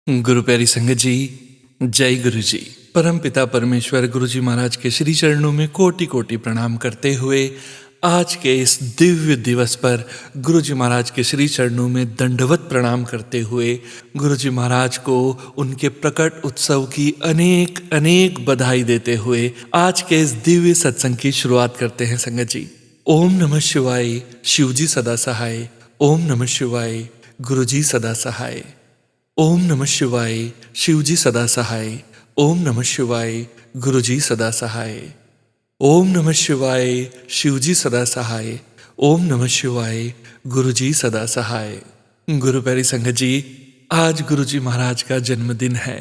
गुरु प्यारी संगत जी, जय गुरु जी। परम पिता परमेश्वर गुरु जी महाराज के श्री चरणों में कोटि कोटि प्रणाम करते हुए आज के इस दिव्य दिवस पर गुरु जी महाराज के श्री चरणों में दंडवत प्रणाम करते हुए गुरु जी महाराज को उनके प्रकट उत्सव की अनेक अनेक बधाई देते हुए आज के इस दिव्य सत्संग की शुरुआत करते हैं संगत जी। ओम नमः शिवाय, शिव जी सदा सहाय। ओम नमः शिवाय, गुरु जी सदा सहाय। ओम नमः शिवाय, शिव जी सदा सहाय। ओम नमः शिवाय, गुरु जी सदा सहाय। ओम नमः शिवाय, शिव जी सदा सहाय। ओम नमः शिवाय, गुरु जी सदा सहाय। गुरु प्यारी संगत जी, आज गुरु जी महाराज का जन्मदिन है,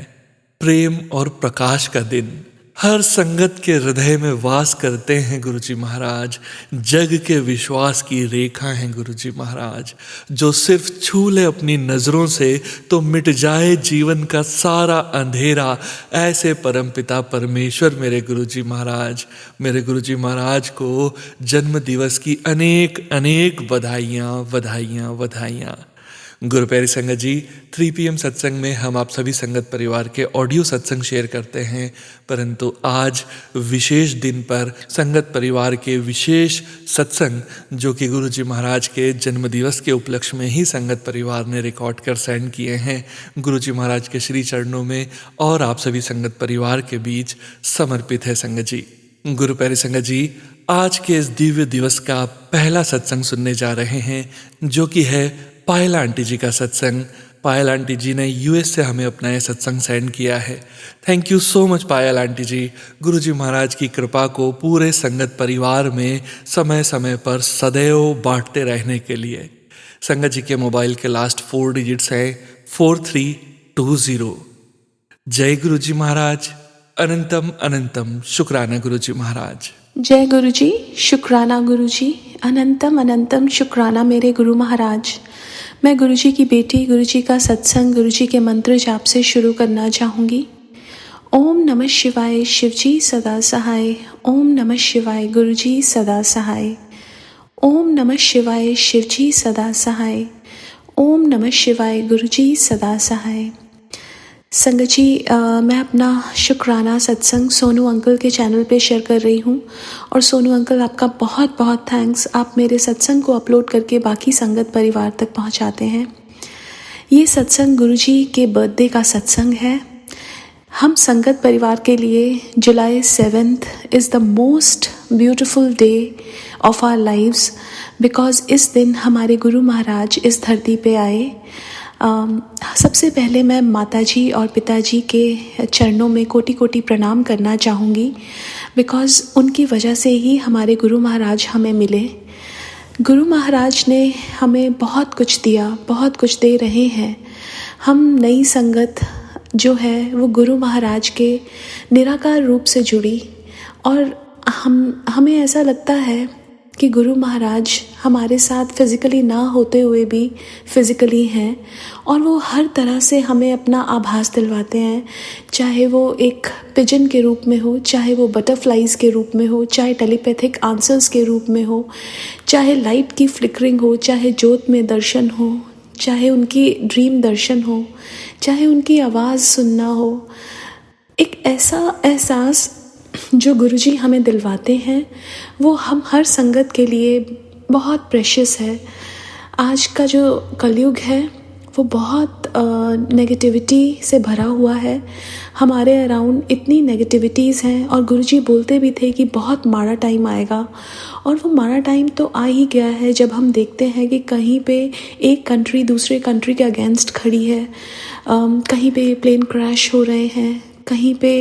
प्रेम और प्रकाश का दिन। हर संगत के हृदय में वास करते हैं गुरु जी महाराज। जग के विश्वास की रेखा हैं गुरु जी महाराज, जो सिर्फ छू ले अपनी नजरों से तो मिट जाए जीवन का सारा अंधेरा। ऐसे परमपिता परमेश्वर मेरे गुरु जी महाराज, मेरे गुरु जी महाराज को जन्म दिवस की अनेक अनेक बधाइयाँ बधाइयाँ बधाइयाँ। गुरु प्यारी संगत जी, 3 PM सत्संग में हम आप सभी संगत परिवार के ऑडियो सत्संग शेयर करते हैं, परंतु आज विशेष दिन पर संगत परिवार के विशेष सत्संग जो कि गुरु जी महाराज के जन्मदिवस के उपलक्ष्य में ही संगत परिवार ने रिकॉर्ड कर सेंड किए हैं गुरु जी महाराज के श्री चरणों में और आप सभी संगत परिवार के बीच समर्पित है संगत जी। गुरु प्यारी संगत जी, आज के इस दिव्य दिवस का पहला सत्संग सुनने जा रहे हैं जो कि है पायल आंटी जी का सत्संग। पायल आंटी जी ने US से हमें अपना ये सत्संग सेंड किया है। Thank you so much Payal aunty ji. गुरु जी महाराज की कृपा को पूरे संगत परिवार में समय समय पर सदैव बांटते रहने के लिए। संगत जी के मोबाइल के लास्ट 4 डिजिट्स हैं 4320। जय गुरु जी महाराज, अनंतम अनंतम शुक्राना गुरु जी महाराज। जय गुरु जी, शुक्राना गुरु जी, अनंतम अनंतम शुक्राना मेरे गुरु महाराज। मैं गुरु जी की बेटी, गुरु जी का सत्संग, गुरु जी के मंत्र जाप से शुरू करना चाहूँगी। ओम नमः शिवाय, शिव जी सदा सहाय। ओम नमः शिवाय, गुरु जी सदा सहाय। ओम नमः शिवाय, शिव जी सदा सहाय। ओम नमः शिवाय, गुरु जी सदा सहाय। संगत जी, मैं अपना शुक्राना सत्संग सोनू अंकल के चैनल पे शेयर कर रही हूँ और सोनू अंकल आपका बहुत बहुत थैंक्स, आप मेरे सत्संग को अपलोड करके बाकी संगत परिवार तक पहुँचाते हैं। ये सत्संग गुरुजी के बर्थडे का सत्संग है। हम संगत परिवार के लिए July 7 is the most beautiful day of our lives, because इस दिन हमारे गुरु महाराज इस धरती पे आए। सबसे पहले मैं माताजी और पिताजी के चरणों में कोटि कोटि प्रणाम करना चाहूँगी, बिकॉज़ उनकी वजह से ही हमारे गुरु महाराज हमें मिले। गुरु महाराज ने हमें बहुत कुछ दिया, बहुत कुछ दे रहे हैं। हम नई संगत जो है वो गुरु महाराज के निराकार रूप से जुड़ी और हमें ऐसा लगता है कि गुरु महाराज हमारे साथ फिज़िकली ना होते हुए भी फिज़िकली हैं और वो हर तरह से हमें अपना आभास दिलवाते हैं, चाहे वो एक पिजन के रूप में हो, चाहे वो बटरफ्लाइज़ के रूप में हो, चाहे टेलीपैथिक आंसर्स के रूप में हो, चाहे लाइट की फ्लिकरिंग हो, चाहे ज्योत में दर्शन हो, चाहे उनकी ड्रीम दर्शन हो, चाहे उनकी आवाज़ सुनना हो। एक ऐसा एहसास जो गुरुजी हमें दिलवाते हैं वो हम हर संगत के लिए बहुत प्रेशियस है। आज का जो कलयुग है वो बहुत नेगेटिविटी से भरा हुआ है। हमारे अराउंड इतनी नेगेटिविटीज़ हैं और गुरुजी बोलते भी थे कि बहुत माड़ा टाइम आएगा, और वो माड़ा टाइम तो आ ही गया है जब हम देखते हैं कि कहीं पे एक कंट्री दूसरे कंट्री के अगेंस्ट खड़ी है, कहीं पे प्लेन क्रैश हो रहे हैं, कहीं पे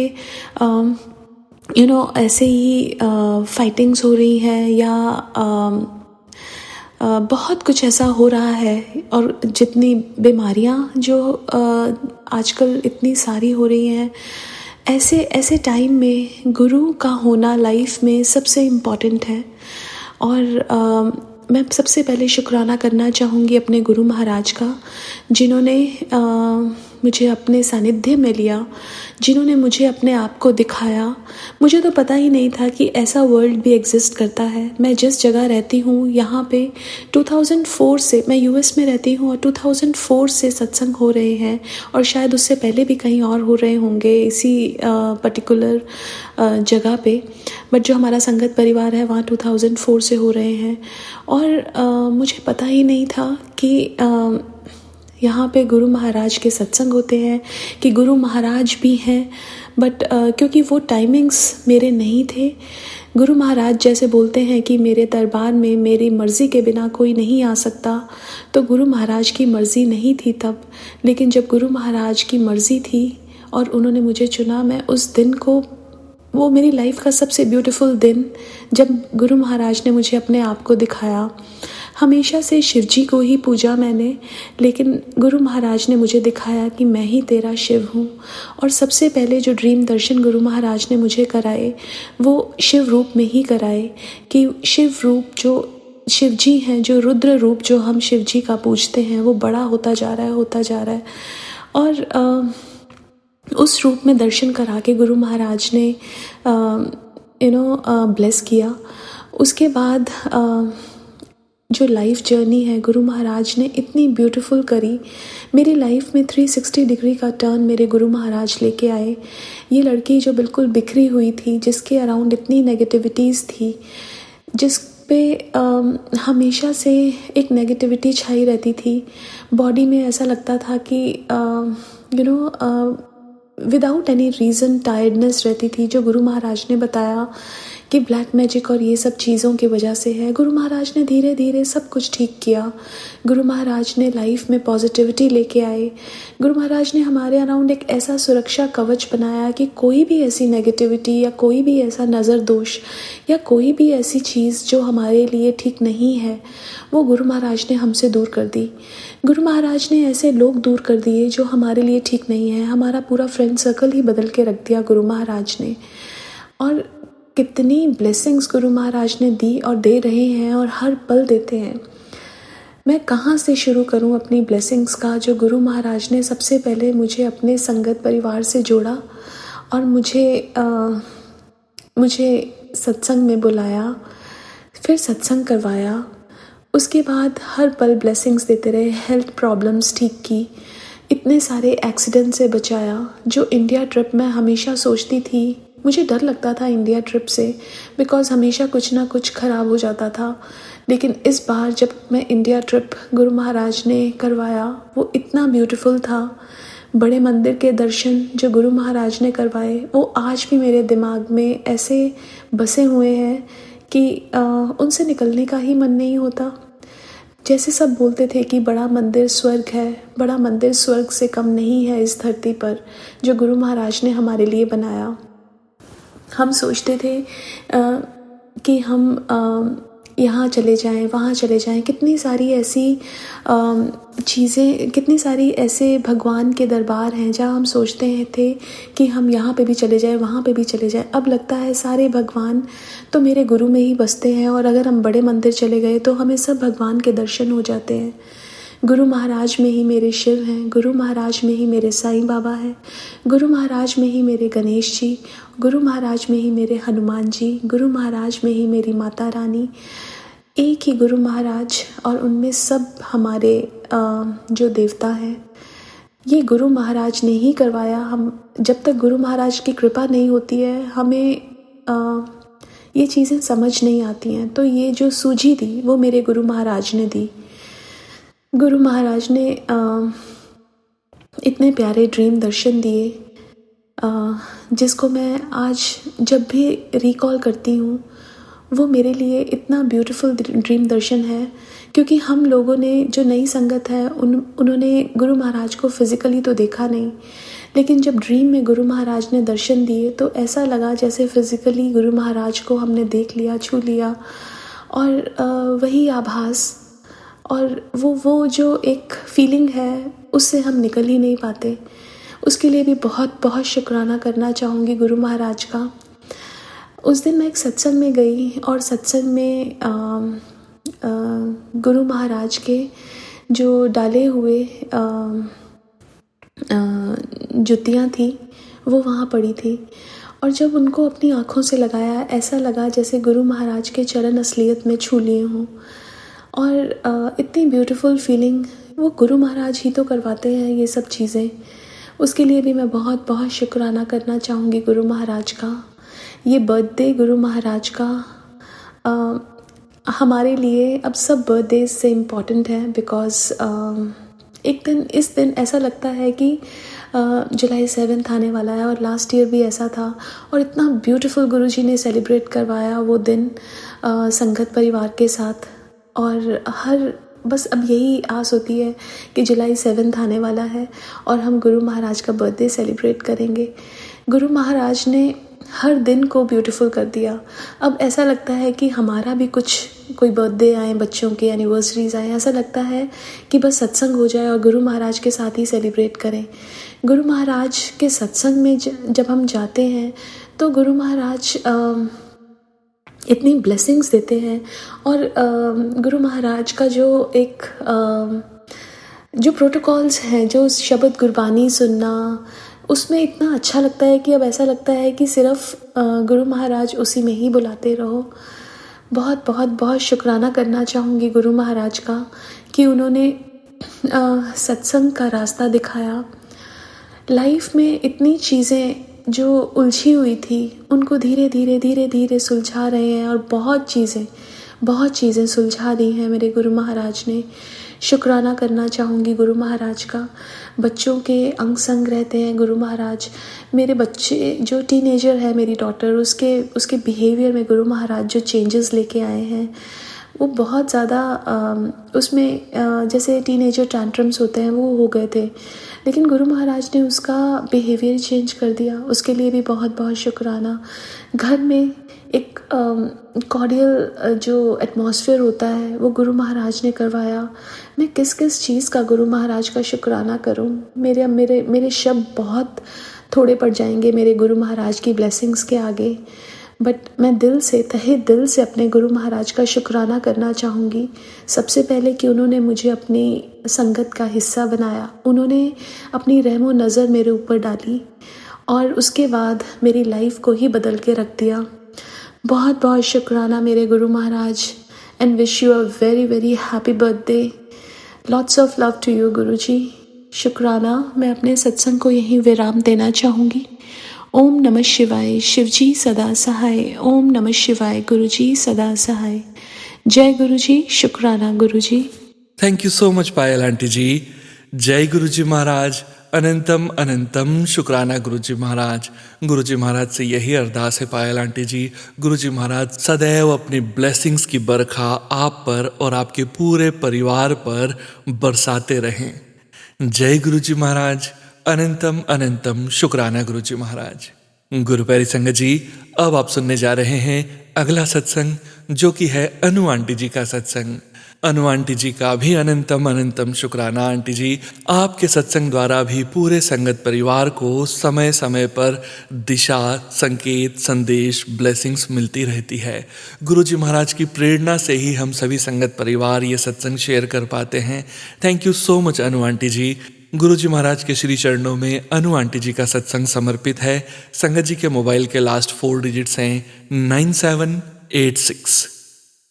ऐसे ही फाइटिंग्स हो रही हैं या बहुत कुछ ऐसा हो रहा है। और जितनी बीमारियां जो आजकल इतनी सारी हो रही हैं, ऐसे टाइम में गुरु का होना लाइफ में सबसे इम्पॉर्टेंट है। और मैं सबसे पहले शुक्राना करना चाहूँगी अपने गुरु महाराज का, जिन्होंने मुझे अपने सानिध्य में लिया, जिन्होंने मुझे अपने आप को दिखाया। मुझे तो पता ही नहीं था कि ऐसा वर्ल्ड भी एग्जिस्ट करता है। मैं जिस जगह रहती हूँ यहाँ पे 2004 से, मैं यूएस में रहती हूँ और 2004 से सत्संग हो रहे हैं, और शायद उससे पहले भी कहीं और हो रहे होंगे इसी पर्टिकुलर जगह पे, बट जो हमारा संगत परिवार है वहाँ 2004 से हो रहे हैं। और मुझे पता ही नहीं था कि यहाँ पे गुरु महाराज के सत्संग होते हैं, कि गुरु महाराज भी हैं। बट क्योंकि वो टाइमिंग्स मेरे नहीं थे, गुरु महाराज जैसे बोलते हैं कि मेरे दरबार में मेरी मर्ज़ी के बिना कोई नहीं आ सकता, तो गुरु महाराज की मर्ज़ी नहीं थी तब। लेकिन जब गुरु महाराज की मर्ज़ी थी और उन्होंने मुझे चुना, मैं उस दिन को, वो मेरी लाइफ का सबसे ब्यूटीफुल दिन जब गुरु महाराज ने मुझे अपने आप को दिखाया। हमेशा से शिव जी को ही पूजा मैंने, लेकिन गुरु महाराज ने मुझे दिखाया कि मैं ही तेरा शिव हूँ। और सबसे पहले जो ड्रीम दर्शन गुरु महाराज ने मुझे कराए वो शिव रूप में ही कराए, कि शिव रूप जो शिव जी हैं, जो रुद्र रूप जो हम शिव जी का पूजते हैं, वो बड़ा होता जा रहा है, होता जा रहा है। और उस रूप में दर्शन करा के गुरु महाराज ने ब्लेस किया। उसके बाद जो लाइफ जर्नी है गुरु महाराज ने इतनी ब्यूटीफुल करी। मेरी लाइफ में 360 डिग्री का टर्न मेरे गुरु महाराज लेके आए। ये लड़की जो बिल्कुल बिखरी हुई थी, जिसके अराउंड इतनी नेगेटिविटीज़ थी, जिस पे हमेशा से एक नेगेटिविटी छाई रहती थी, बॉडी में ऐसा लगता था कि विदाउट एनी रीज़न टायर्डनेस रहती थी, जो गुरु महाराज ने बताया कि ब्लैक मैजिक और ये सब चीज़ों की वजह से है। गुरु महाराज ने धीरे धीरे सब कुछ ठीक किया। गुरु महाराज ने लाइफ में पॉजिटिविटी लेके आए। गुरु महाराज ने हमारे अराउंड एक ऐसा सुरक्षा कवच बनाया कि कोई भी ऐसी नेगेटिविटी या कोई भी ऐसा नज़र दोष या कोई भी ऐसी चीज़ जो हमारे लिए ठीक नहीं है, वो गुरु महाराज ने हमसे दूर कर दी। गुरु महाराज ने ऐसे लोग दूर कर दिए जो हमारे लिए ठीक नहीं है। हमारा पूरा फ्रेंड सर्कल ही बदल के रख दिया गुरु महाराज ने। और कितनी ब्लेसिंग्स गुरु महाराज ने दी और दे रहे हैं और हर पल देते हैं। मैं कहाँ से शुरू करूँ अपनी ब्लेसिंग्स का, जो गुरु महाराज ने सबसे पहले मुझे अपने संगत परिवार से जोड़ा और मुझे सत्संग में बुलाया, फिर सत्संग करवाया। उसके बाद हर पल ब्लेसिंग्स देते रहे। हेल्थ प्रॉब्लम्स ठीक की, इतने सारे एक्सीडेंट से बचाया। जो इंडिया ट्रिप मैं हमेशा सोचती थी, मुझे डर लगता था इंडिया ट्रिप से, बिकॉज़ हमेशा कुछ ना कुछ ख़राब हो जाता था। लेकिन इस बार जब मैं इंडिया ट्रिप गुरु महाराज ने करवाया, वो इतना ब्यूटीफुल था। बड़े मंदिर के दर्शन जो गुरु महाराज ने करवाए, वो आज भी मेरे दिमाग में ऐसे बसे हुए हैं कि उनसे निकलने का ही मन नहीं होता। जैसे सब बोलते थे कि बड़ा मंदिर स्वर्ग है, बड़ा मंदिर स्वर्ग से कम नहीं है इस धरती पर, जो गुरु महाराज ने हमारे लिए बनाया। हम सोचते थे कि हम यहाँ चले जाएं, वहाँ चले जाएं। कितनी सारी ऐसी चीज़ें, कितनी सारी ऐसे भगवान के दरबार हैं जहाँ हम सोचते थे कि हम यहाँ पे भी चले जाएं, वहाँ पे भी चले जाएं। अब लगता है सारे भगवान तो मेरे गुरु में ही बसते हैं, और अगर हम बड़े मंदिर चले गए तो हमें सब भगवान के दर्शन हो जाते हैं। गुरु महाराज में ही मेरे शिव हैं, गुरु महाराज में ही मेरे साईं बाबा हैं, गुरु महाराज में ही मेरे गणेश जी, गुरु महाराज में ही मेरे हनुमान जी, गुरु महाराज में ही मेरी माता रानी। एक ही गुरु महाराज, और उनमें सब हमारे जो देवता हैं, ये गुरु महाराज ने ही करवाया। हम जब तक गुरु महाराज की कृपा नहीं होती है, हमें ये चीज़ें समझ नहीं आती हैं। तो ये जो सूझी थी वो मेरे गुरु महाराज ने दी। गुरु महाराज ने इतने प्यारे ड्रीम दर्शन दिए, जिसको मैं आज जब भी रिकॉल करती हूँ वो मेरे लिए इतना ब्यूटीफुल ड्रीम दर्शन है। क्योंकि हम लोगों ने, जो नई संगत है, उन्होंने गुरु महाराज को फिज़िकली तो देखा नहीं, लेकिन जब ड्रीम में गुरु महाराज ने दर्शन दिए तो ऐसा लगा जैसे फिज़िकली गुरु महाराज को हमने देख लिया, छू लिया। और वही आभास और वो जो एक फीलिंग है, उससे हम निकल ही नहीं पाते। उसके लिए भी बहुत बहुत शुक्राना करना चाहूँगी गुरु महाराज का। उस दिन मैं एक सत्संग में गई और सत्संग में गुरु महाराज के जो डाले हुए जुतियाँ थी वो वहाँ पड़ी थी, और जब उनको अपनी आँखों से लगाया ऐसा लगा जैसे गुरु महाराज के चरण असलियत में छू लिए हों। और इतनी ब्यूटीफुल फीलिंग, वो गुरु महाराज ही तो करवाते हैं ये सब चीज़ें। उसके लिए भी मैं बहुत बहुत शुक्राना करना चाहूँगी गुरु महाराज का। ये बर्थडे गुरु महाराज का हमारे लिए अब सब बर्थडेज से इम्पॉर्टेंट है, बिकॉज़ एक दिन इस दिन ऐसा लगता है कि जुलाई 7 आने वाला है, और लास्ट ईयर भी ऐसा था, और इतना ब्यूटीफुल गुरुजी ने सेलिब्रेट करवाया वो दिन संगत परिवार के साथ। और बस अब यही आस होती है कि जुलाई 7 आने वाला है और हम गुरु महाराज का बर्थडे सेलिब्रेट करेंगे। गुरु महाराज ने हर दिन को ब्यूटीफुल कर दिया। अब ऐसा लगता है कि हमारा भी कोई बर्थडे आए, बच्चों के एनिवर्सरीज आए, ऐसा लगता है कि बस सत्संग हो जाए और गुरु महाराज के साथ ही सेलिब्रेट करें। गुरु महाराज के सत्संग में जब हम जाते हैं तो गुरु महाराज इतनी ब्लेसिंग्स देते हैं, और गुरु महाराज का जो जो प्रोटोकॉल्स हैं, जो शब्द गुरबानी सुनना, उसमें इतना अच्छा लगता है कि अब ऐसा लगता है कि सिर्फ गुरु महाराज उसी में ही बुलाते रहो। बहुत बहुत बहुत शुक्राना करना चाहूँगी गुरु महाराज का कि उन्होंने सत्संग का रास्ता दिखाया। लाइफ में इतनी चीज़ें जो उलझी हुई थी उनको धीरे धीरे सुलझा रहे हैं, और बहुत चीज़ें सुलझा दी हैं मेरे गुरु महाराज ने। शुक्राना करना चाहूँगी गुरु महाराज का। बच्चों के अंग संग रहते हैं गुरु महाराज। मेरे बच्चे जो टीनेजर है, मेरी डॉटर, उसके बिहेवियर में गुरु महाराज जो चेंजेस लेके आए हैं वो बहुत ज़्यादा उसमें जैसे टीनेजर टैंट्रम्स होते हैं वो हो गए थे, लेकिन गुरु महाराज ने उसका बिहेवियर चेंज कर दिया। उसके लिए भी बहुत बहुत शुक्राना। घर में एक कॉर्डियल जो एटमॉस्फेयर होता है वो गुरु महाराज ने करवाया। मैं किस चीज़ का गुरु महाराज का शुक्राना करूं? मेरे शब्द बहुत थोड़े पड़ जाएंगे मेरे गुरु महाराज की ब्लेसिंग्स के आगे, बट मैं तहे दिल से अपने गुरु महाराज का शुक्राना करना चाहूँगी। सबसे पहले कि उन्होंने मुझे अपनी संगत का हिस्सा बनाया, उन्होंने अपनी रहमो नज़र मेरे ऊपर डाली, और उसके बाद मेरी लाइफ को ही बदल के रख दिया। बहुत बहुत शुक्राना मेरे गुरु महाराज, and wish you a very very happy birthday. Lots of love to you गुरु जी। शुक्राना। मैं अपने सत्संग को यहीं विराम देना चाहूँगी। ओम नमः शिवाय। शिवजी सदा सहाय। ओम नमः शिवाय। गुरुजी सदा सहाय। जय गुरुजी। शुक्राना गुरुजी। Thank you so much Payal aunty ji. जय गुरुजी महाराज। अनंतम अनंतम शुक्राना गुरुजी महाराज। गुरुजी महाराज से यही अरदास है पायल आंटी जी, गुरुजी महाराज सदैव अपनी ब्लेसिंग्स की बरखा आप पर और आपके पूरे परिवार पर बरसाते रहें। जय गुरुजी महाराज। अनंतम अनंतम शुक्राना गुरुजी महाराज। गुरु प्यारी संगत जी, अब आप सुनने जा रहे हैं अगला सत्संग, जो कि है अनु आंटी जी का सत्संग। अनु आंटी जी का भी अनंतम अनंतम शुक्राना आंटी जी। आपके सत्संग द्वारा भी पूरे संगत परिवार को समय समय पर दिशा, संकेत, संदेश, ब्लेसिंग्स मिलती रहती है। गुरुजी महाराज की प्रेरणा से ही हम सभी संगत परिवार ये सत्संग शेयर कर पाते हैं। Thank you so much Anu aunty ji. गुरुजी महाराज के श्री चरणों में अनु आंटी जी का सत्संग समर्पित है। संगत जी के मोबाइल के लास्ट 4 डिजिट्स हैं 9786।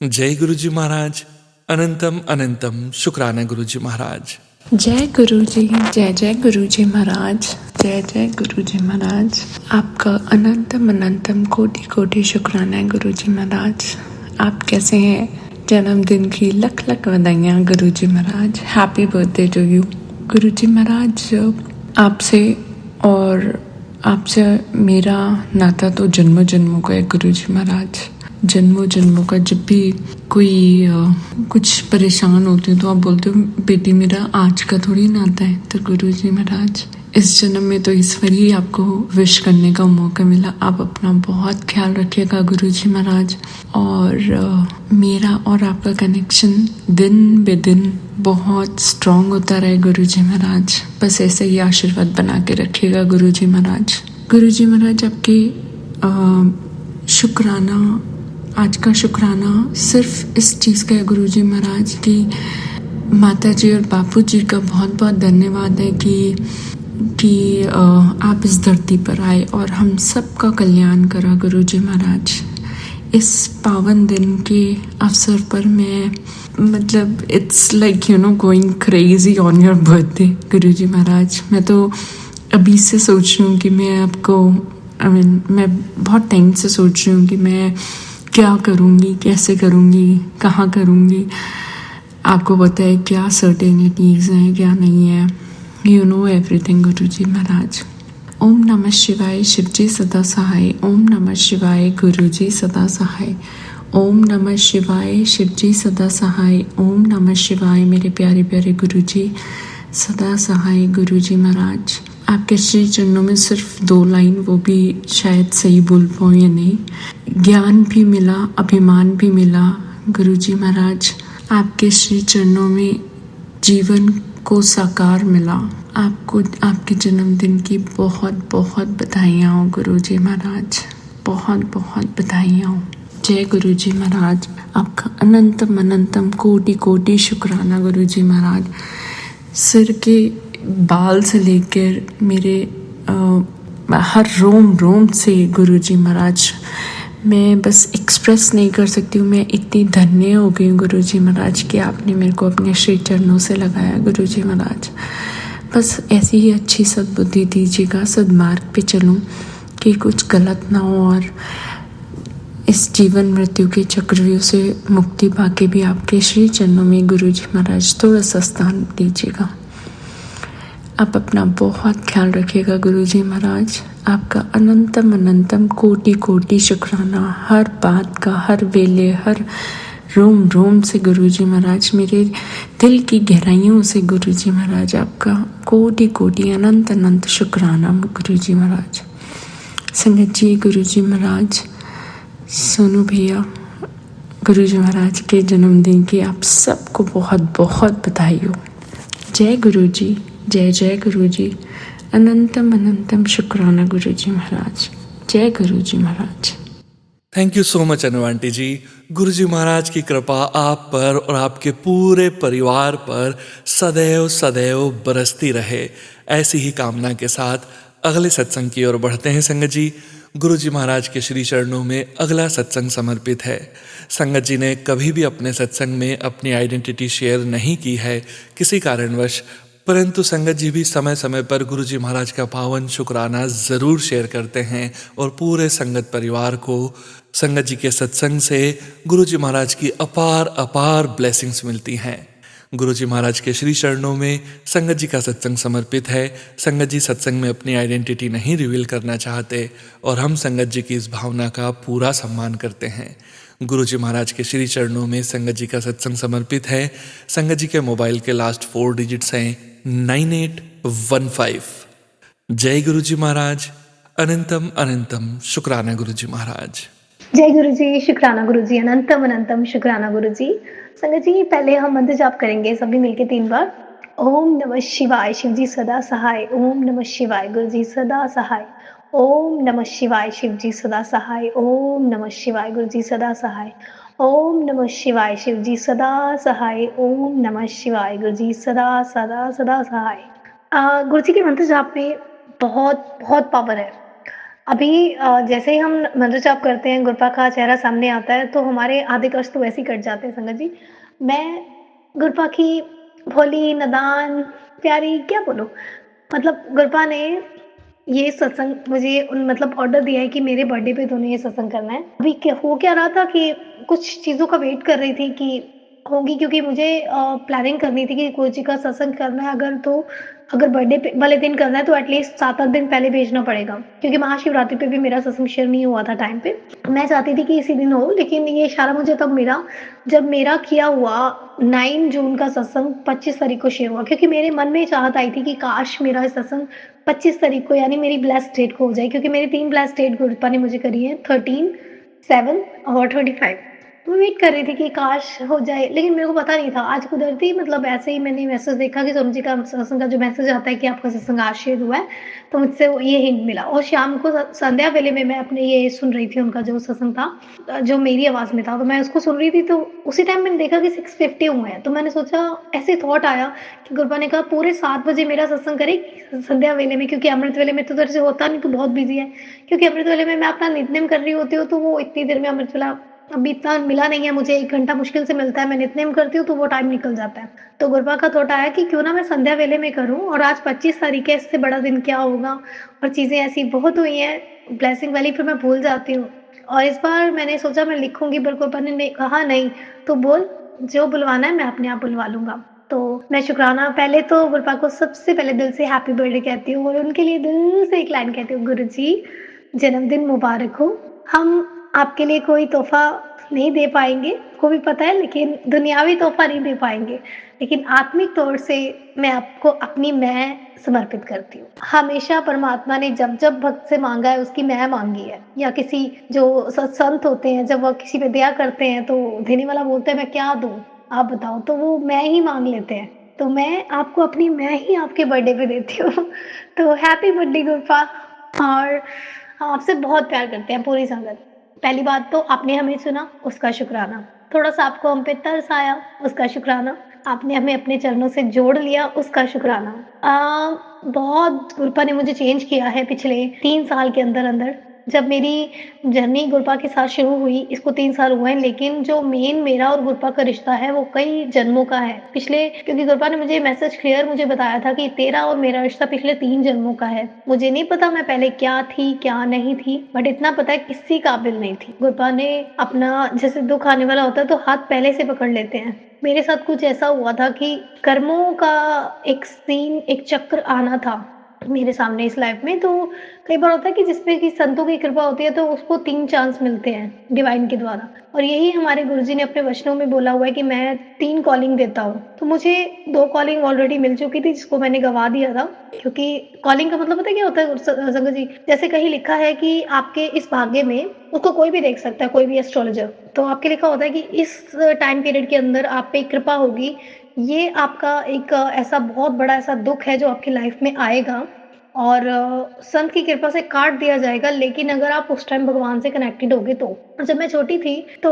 जय गुरुजी महाराज। अनंतम अनंतम शुक्राना गुरुजी महाराज। जय गुरुजी। जय जय गुरुजी महाराज। जय जय गुरुजी महाराज। आपका अनंतम अनंतम कोटि कोटि शुक्राना है गुरुजी महाराज। आप कैसे हैं? जन्मदिन की लख लख बधाइयाँ गुरुजी महाराज। हैप्पी बर्थडे टू यू गुरुजी महाराज। आपसे मेरा नाता तो जन्मों जन्मों का है गुरुजी महाराज। जन्मों जन्मों का जब भी कोई कुछ परेशान होती हूँ तो आप बोलते हो बेटी मेरा आज का थोड़ी नाता है। तो गुरुजी महाराज इस जन्म में तो ईश्वर ही आपको विश करने का मौका मिला। आप अपना बहुत ख्याल रखिएगा गुरुजी महाराज, और मेरा और आपका कनेक्शन दिन बे दिन बहुत स्ट्रॉन्ग होता रहे गुरुजी महाराज। बस ऐसे ही आशीर्वाद बना के रखिएगा गुरुजी महाराज। गुरुजी महाराज आपके शुक्राना, आज का शुक्राना सिर्फ इस चीज़ का है गुरुजी महाराज की माता जी और बापू जी का बहुत बहुत धन्यवाद है कि कि आप इस धरती पर आए और हम सबका कल्याण करा गुरुजी महाराज। इस पावन दिन के अवसर पर मैं मतलब it's like going crazy on your birthday गुरुजी महाराज। मैं तो अभी से सोच रही हूँ कि मैं आपको मैं बहुत टाइम से सोच रही हूँ कि मैं क्या करूँगी, कैसे करूँगी, कहाँ करूँगी। आपको पता है क्या सर्टेनिटीज़ हैं, क्या नहीं है। यू नो एवरीथिंग गुरुजी महाराज। ओम नमः शिवाय, शिवजी सदा सहाय। ओम नमः शिवाय, गुरुजी सदा सहाय। ओम नमः शिवाय, शिवजी सदा सहाय। ओम नमः शिवाय, मेरे प्यारे प्यारे गुरुजी सदा सहाय। गुरुजी महाराज, आपके श्री चरणों में सिर्फ 2 लाइन, वो भी शायद सही बोल पाऊँ या नहीं। ज्ञान भी मिला, अभिमान भी मिला गुरुजी महाराज। आपके श्री चरणों में जीवन को साकार मिला। आपको आपके जन्मदिन की बहुत बहुत बधाइयाँ हो गुरुजी महाराज, बहुत बहुत बधाइयाँ हो। जय गुरुजी महाराज। आपका अनंतम अनंतम कोटि कोटि शुक्राना गुरुजी महाराज। सिर के बाल से लेकर मेरे हर रोम रोम से गुरुजी महाराज मैं बस एक्सप्रेस नहीं कर सकती हूँ। मैं इतनी धन्य हो गई हूँ गुरुजी महाराज कि आपने मेरे को अपने श्री चरणों से लगाया गुरुजी महाराज। बस ऐसी ही अच्छी सद्बुद्धि दीजिएगा, सद्मार्ग पे चलूँ कि कुछ गलत ना हो और इस जीवन मृत्यु के चक्रव्यूह से मुक्ति पाके भी आपके श्री चरणों में गुरुजी महाराज थोड़ा सा स्थान दीजिएगा। आप अपना बहुत ख्याल रखिएगा गुरुजी महाराज। आपका अनंतम अनंतम कोटि कोटि शुक्राना, हर बात का, हर वेले, हर रोम रोम से गुरुजी महाराज, मेरे दिल की गहराइयों से गुरुजी महाराज आपका कोटि कोटि अनंत अनंत शुक्राना गुरुजी महाराज। संगत जी, गुरुजी महाराज, सोनू भैया, गुरुजी महाराज के जन्मदिन की आप सबको बहुत बहुत बधाई हो। जय गुरुजी, जय जय गुरुजी, अनंतम अनंतम शुक्राना गुरुजी महाराज। जय गुरुजी महाराज। Thank you so much Anu aunty ji. गुरुजी महाराज की कृपा आप पर और आपके पूरे परिवार पर सदैव सदैव बरसती रहे, ऐसी ही कामना के साथ अगले सत्संग की ओर बढ़ते हैं संगत जी। गुरुजी महाराज के श्री चरणों में अगला सत्संग समर्पित है। संगत जी ने कभी भी अपने सत्संग में अपनी आइडेंटिटी शेयर नहीं की है किसी कारणवश, परंतु संगत जी भी समय समय पर गुरुजी महाराज का पावन शुक्राना ज़रूर शेयर करते हैं और पूरे संगत परिवार को संगत जी के सत्संग से गुरुजी महाराज की अपार अपार ब्लेसिंग्स मिलती हैं। गुरुजी महाराज के श्री चरणों में संगत जी का सत्संग समर्पित है। संगत जी सत्संग में अपनी आइडेंटिटी नहीं रिवील करना चाहते और हम संगत जी की इस भावना का पूरा सम्मान करते हैं। गुरुजी महाराज के श्री चरणों में संगत जी का सत्संग समर्पित है। संगत जी के मोबाइल के लास्ट 4 डिजिट्स हैं 9815। जय गुरुजी महाराज। अनंतम अनंतम शुक्राना गुरुजी महाराज। जय गुरु जी, शुक्राना गुरु जी, अनंतम अनंतम शुक्राना गुरु जी। संगत जी, पहले हम मंत्र जाप करेंगे सभी मिलके 3 बार। ओम नमः शिवाय, शिव जी सदा सहाय। ओम नमः शिवाय, गुरु जी सदा सहाय। ओम नमः शिवाय, शिव जी सदा सहाय। ओम नमः शिवाय, गुरु जी सदा सहाय। ओम नमः शिवाय, शिव जी सदा सहाय। ओम नमः शिवाय, गुरु जी सदा सदा सदा सहाय। गुरु जी के मंत्र जाप में बहुत बहुत पावर है। अभी जैसे ही हम मंत्र जाप करते हैं, गुरपा का चेहरा सामने आता है तो हमारे आधे कष्ट तो वैसे ही कट जाते हैं संगत जी। मैं गुरपा की भोली, नादान, प्यारी क्या बोलूँ, मतलब गुरपा ने ये सत्संग मुझे मतलब ऑर्डर दिया है कि मेरे बर्थडे पे तूने ये सत्संग करना है। अभी हो क्या रहा था कि कुछ चीज़ों का वेट कर रही थी कि होंगी, क्योंकि मुझे प्लानिंग करनी थी कि गुरु जी का सत्संग करना है अगर बर्थडे वाले दिन करना है तो एटलीस्ट 7-8 दिन पहले भेजना पड़ेगा, क्योंकि महाशिवरात्रि पे भी मेरा सत्संग शेयर नहीं हुआ था टाइम पे। मैं चाहती थी कि इसी दिन हो, लेकिन ये इशारा मुझे तब मिला जब मेरा किया हुआ 9 जून का सत्संग 25 तारीख को शेयर हुआ, क्योंकि मेरे मन में चाहत आई थी कि काश मेरा सत्संग 25 तारीख को यानी मेरी ब्लेस्ड डेट को हो जाए, क्योंकि मेरी 3 ब्लेस्ड डेट गुरुपा ने मुझे करी है 13, 7 और 25। मैं वेट कर रही थी कि काश हो जाए, लेकिन मेरे को पता नहीं था। आज कुदरती मतलब ऐसे ही मैंने मैसेज देखा कि सोनू जी का सत्संग का जो मैसेज आता है कि आपका सत्संग आज शेयर हुआ है, तो मुझसे वो ये हिंट मिला और शाम को संध्या वेले में मैं अपने ये सुन रही थी उनका जो सत्संग था, जो मेरी आवाज़ में था, तो मैं उसको सुन रही थी, तो उसी टाइम मैंने देखा कि 6:50 हुए हैं, तो मैंने सोचा, ऐसे थॉट आया कि गुरबा ने कहा पूरे 7 बजे मेरा सत्संग करेगी संध्या वेले में, क्योंकि अमृत वेले में तो उधर से होता नहीं, तो बहुत बिज़ी है। क्योंकि अमृत वेले में मैं अपना नित्य-नेम कर रही होती हूँ, तो वो इतनी देर में अमृत वेला अभी इतना मिला नहीं है मुझे, 1 घंटा मुश्किल से मिलता है, मैं नित्य-नेम करती हूँ तो वो टाइम निकल जाता है। तो गुरबा का थॉट आया कि क्यों ना मैं संध्या वेले में करूँ, और आज 25 तारीख है, इससे बड़ा दिन क्या होगा, और चीज़ें ऐसी बहुत हुई हैं, ब्लेसिंग वाली, फिर मैं भूल जाती हूँ। और इस बार मैंने सोचा मैं लिखूँगी, पर गुरबा ने कहा नहीं, तो बोल, जो बुलवाना है मैं अपने आप बुलवा लूँगा। तो मैं शुक्राना पहले तो गुरबा को सबसे पहले दिल से हैप्पी बर्थडे कहती हूँ, और उनके लिए दिल से एक लाइन कहती हूँ, गुरुजी जन्मदिन मुबारक हो। हम आपके लिए कोई तोहफ़ा नहीं दे पाएँगे, को भी पता है, लेकिन दुनियावी तोहफ़ा नहीं दे पाएँगे। लेकिन आत्मिक तौर से मैं आपको अपनी मैं समर्पित करती हूँ। हमेशा परमात्मा ने जब-जब भक्त से माँगा है, उसकी मैं माँगी है। या किसी जो संत होते हैं, जब वो किसी पे दया करते हैं, तो देने वाला बोलता है, मैं क्या दूँ? आप बताओ? तो वो मैं ही माँग लेते हैं। तो मैं आपको अपनी मैं ही आपके बर्थडे पे देती हूँ। तो हैप्पी बर्थडे गुरप्पा। और आपसे बहुत प्यार करते हैं पूरी संगत। पहली बात तो आपने हमें चुना, उसका शुक्राना। थोड़ा-सा आपको हम पे तरस आया, उसका शुक्राना। आपने हमें अपने चरणों से जोड़ लिया, उसका शुक्राना। बहुत गुरप्पा ने मुझे चेंज किया है पिछले 3 साल के अंदर-अंदर। जब मेरी जर्नी गुरप्पा के साथ शुरू हुई, इसको 3 साल हुए हैं, लेकिन जो मेन मेरा और गुरप्पा का रिश्ता है, वो कई जन्मों का है। पिछले क्योंकि गुरप्पा ने मुझे मैसेज क्लियर मुझे बताया था कि तेरा और मेरा रिश्ता पिछले 3 जन्मों का है। मुझे नहीं पता मैं पहले क्या थी, क्या नहीं थी, बट इतना पता है किसी काबिल नहीं थी। गुरप्पा ने अपना जैसे दुःख आने वाला होता है, तो हाथ पहले से पकड़ लेते हैं। मेरे साथ कुछ ऐसा हुआ था कि कर्मों का एक सीन, एक चक्र आना था मेरे सामने इस लाइफ में। तो कई बार होता है कि जिसपे कि संतों की कृपा होती है, तो उसको 3 चांस मिलते हैं डिवाइन के द्वारा, और यही हमारे गुरुजी ने अपने वचनों में बोला हुआ है कि मैं 3 कॉलिंग देता हूँ। तो मुझे 2 कॉलिंग ऑलरेडी मिल चुकी थी, जिसको मैंने गँवा दिया था, क्योंकि कॉलिंग का मतलब पता है क्या होता है संगत जी? जैसे कहीं लिखा है कि आपके इस भाग्य में, उसको कोई भी देख सकता है, कोई भी एस्ट्रोलॉजर, तो आपके लिखा होता है कि इस टाइम पीरियड के अंदर आप पे कृपा होगी, ये आपका एक ऐसा बहुत बड़ा ऐसा दुःख है जो आपकी लाइफ में आएगा, और संत की कृपा से काट दिया जाएगा, लेकिन अगर आप उस टाइम भगवान से कनेक्टेड होगे तो। जब मैं छोटी थी, तो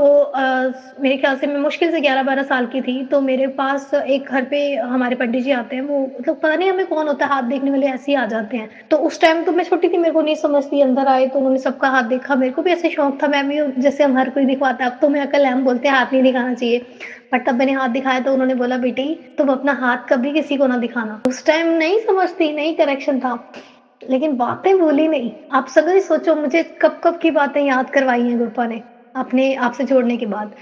मेरे ख्याल से मैं मुश्किल से 11-12 साल की थी, तो मेरे पास एक घर पे हमारे पंडित जी आते हैं, वो मतलब पता नहीं हमें कौन होता है, हाथ देखने वाले ऐसे ही आ जाते हैं। तो उस टाइम तो मैं छोटी थी, मेरे को नहीं समझती, अंदर आए तो उन्होंने सबका हाथ देखा, मेरे को भी ऐसे शौक था, मैं भी जैसे हम हर कोई दिखवाता है, अब तो मैं अकल है, हम बोलते हैं हाथ नहीं दिखाना चाहिए। बट तब मैंने हाथ दिखाया, तो उन्होंने बोला, बेटी तुम अपना हाथ कभी किसी को ना दिखाना। उस टाइम नहीं समझती, नहीं करेक्शन था, लेकिन बातें भूली नहीं। आप सभी सोचो, मुझे कब-कब की बातें याद करवाई हैं गुरप्पा ने, अपने आप से जोड़ने के बाद।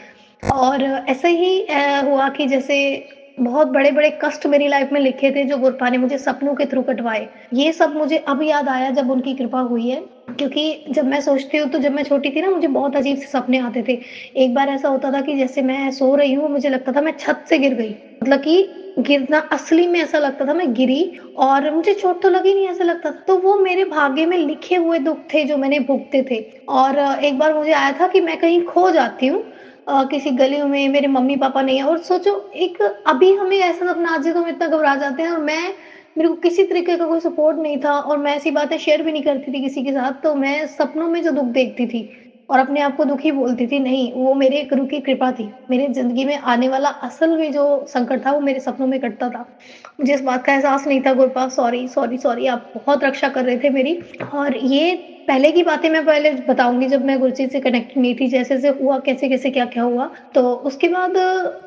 और ऐसे ही हुआ कि जैसे बहुत बड़े-बड़े कष्ट मेरी लाइफ में लिखे थे, जो गुरप्पा ने मुझे सपनों के थ्रू कटवाए। ये सब मुझे अब याद आया जब उनकी कृपा हुई है, क्योंकि जब मैं सोचती हूँ, तो जब मैं छोटी थी ना, मुझे बहुत अजीब से सपने आते थे। एक बार ऐसा होता था कि जैसे मैं सो रही हूँ, मुझे लगता था मैं छत से गिर गई। मतलब कि गिरना, असली में ऐसा लगता था मैं गिरी, और मुझे चोट तो लगी नहीं, ऐसा लगता था। तो वो मेरे भाग्य में लिखे हुए दुःख थे जो मैंने भुगते थे। और एक बार मुझे आया था कि मैं कहीं खो जाती हूँ, किसी गलियों में, मेरे मम्मी-पापा नहीं है, और सोचो एक अभी हमें ऐसा सपना आ जाए तो हम इतना घबरा जाते हैं, और मेरे को किसी तरीके का कोई सपोर्ट नहीं था, और मैं ऐसी बातें शेयर भी नहीं करती थी किसी के साथ। तो मैं सपनों में जो दुःख देखती थी और अपने आप को दुखी बोलती थी, नहीं, वो मेरे गुरु की कृपा थी। मेरी ज़िंदगी में आने वाला असल में जो संकट था, वो मेरे सपनों में कटता था। मुझे इस बात का एहसास नहीं था, गुरप्पा सॉरी, सॉरी, सॉरी, आप बहुत रक्षा कर रहे थे मेरी। और ये पहले की बातें मैं पहले बताऊँगी, जब मैं गुरुजी से कनेक्ट नहीं थी, जैसे-जैसे हुआ, कैसे-कैसे, क्या-क्या हुआ। तो उसके बाद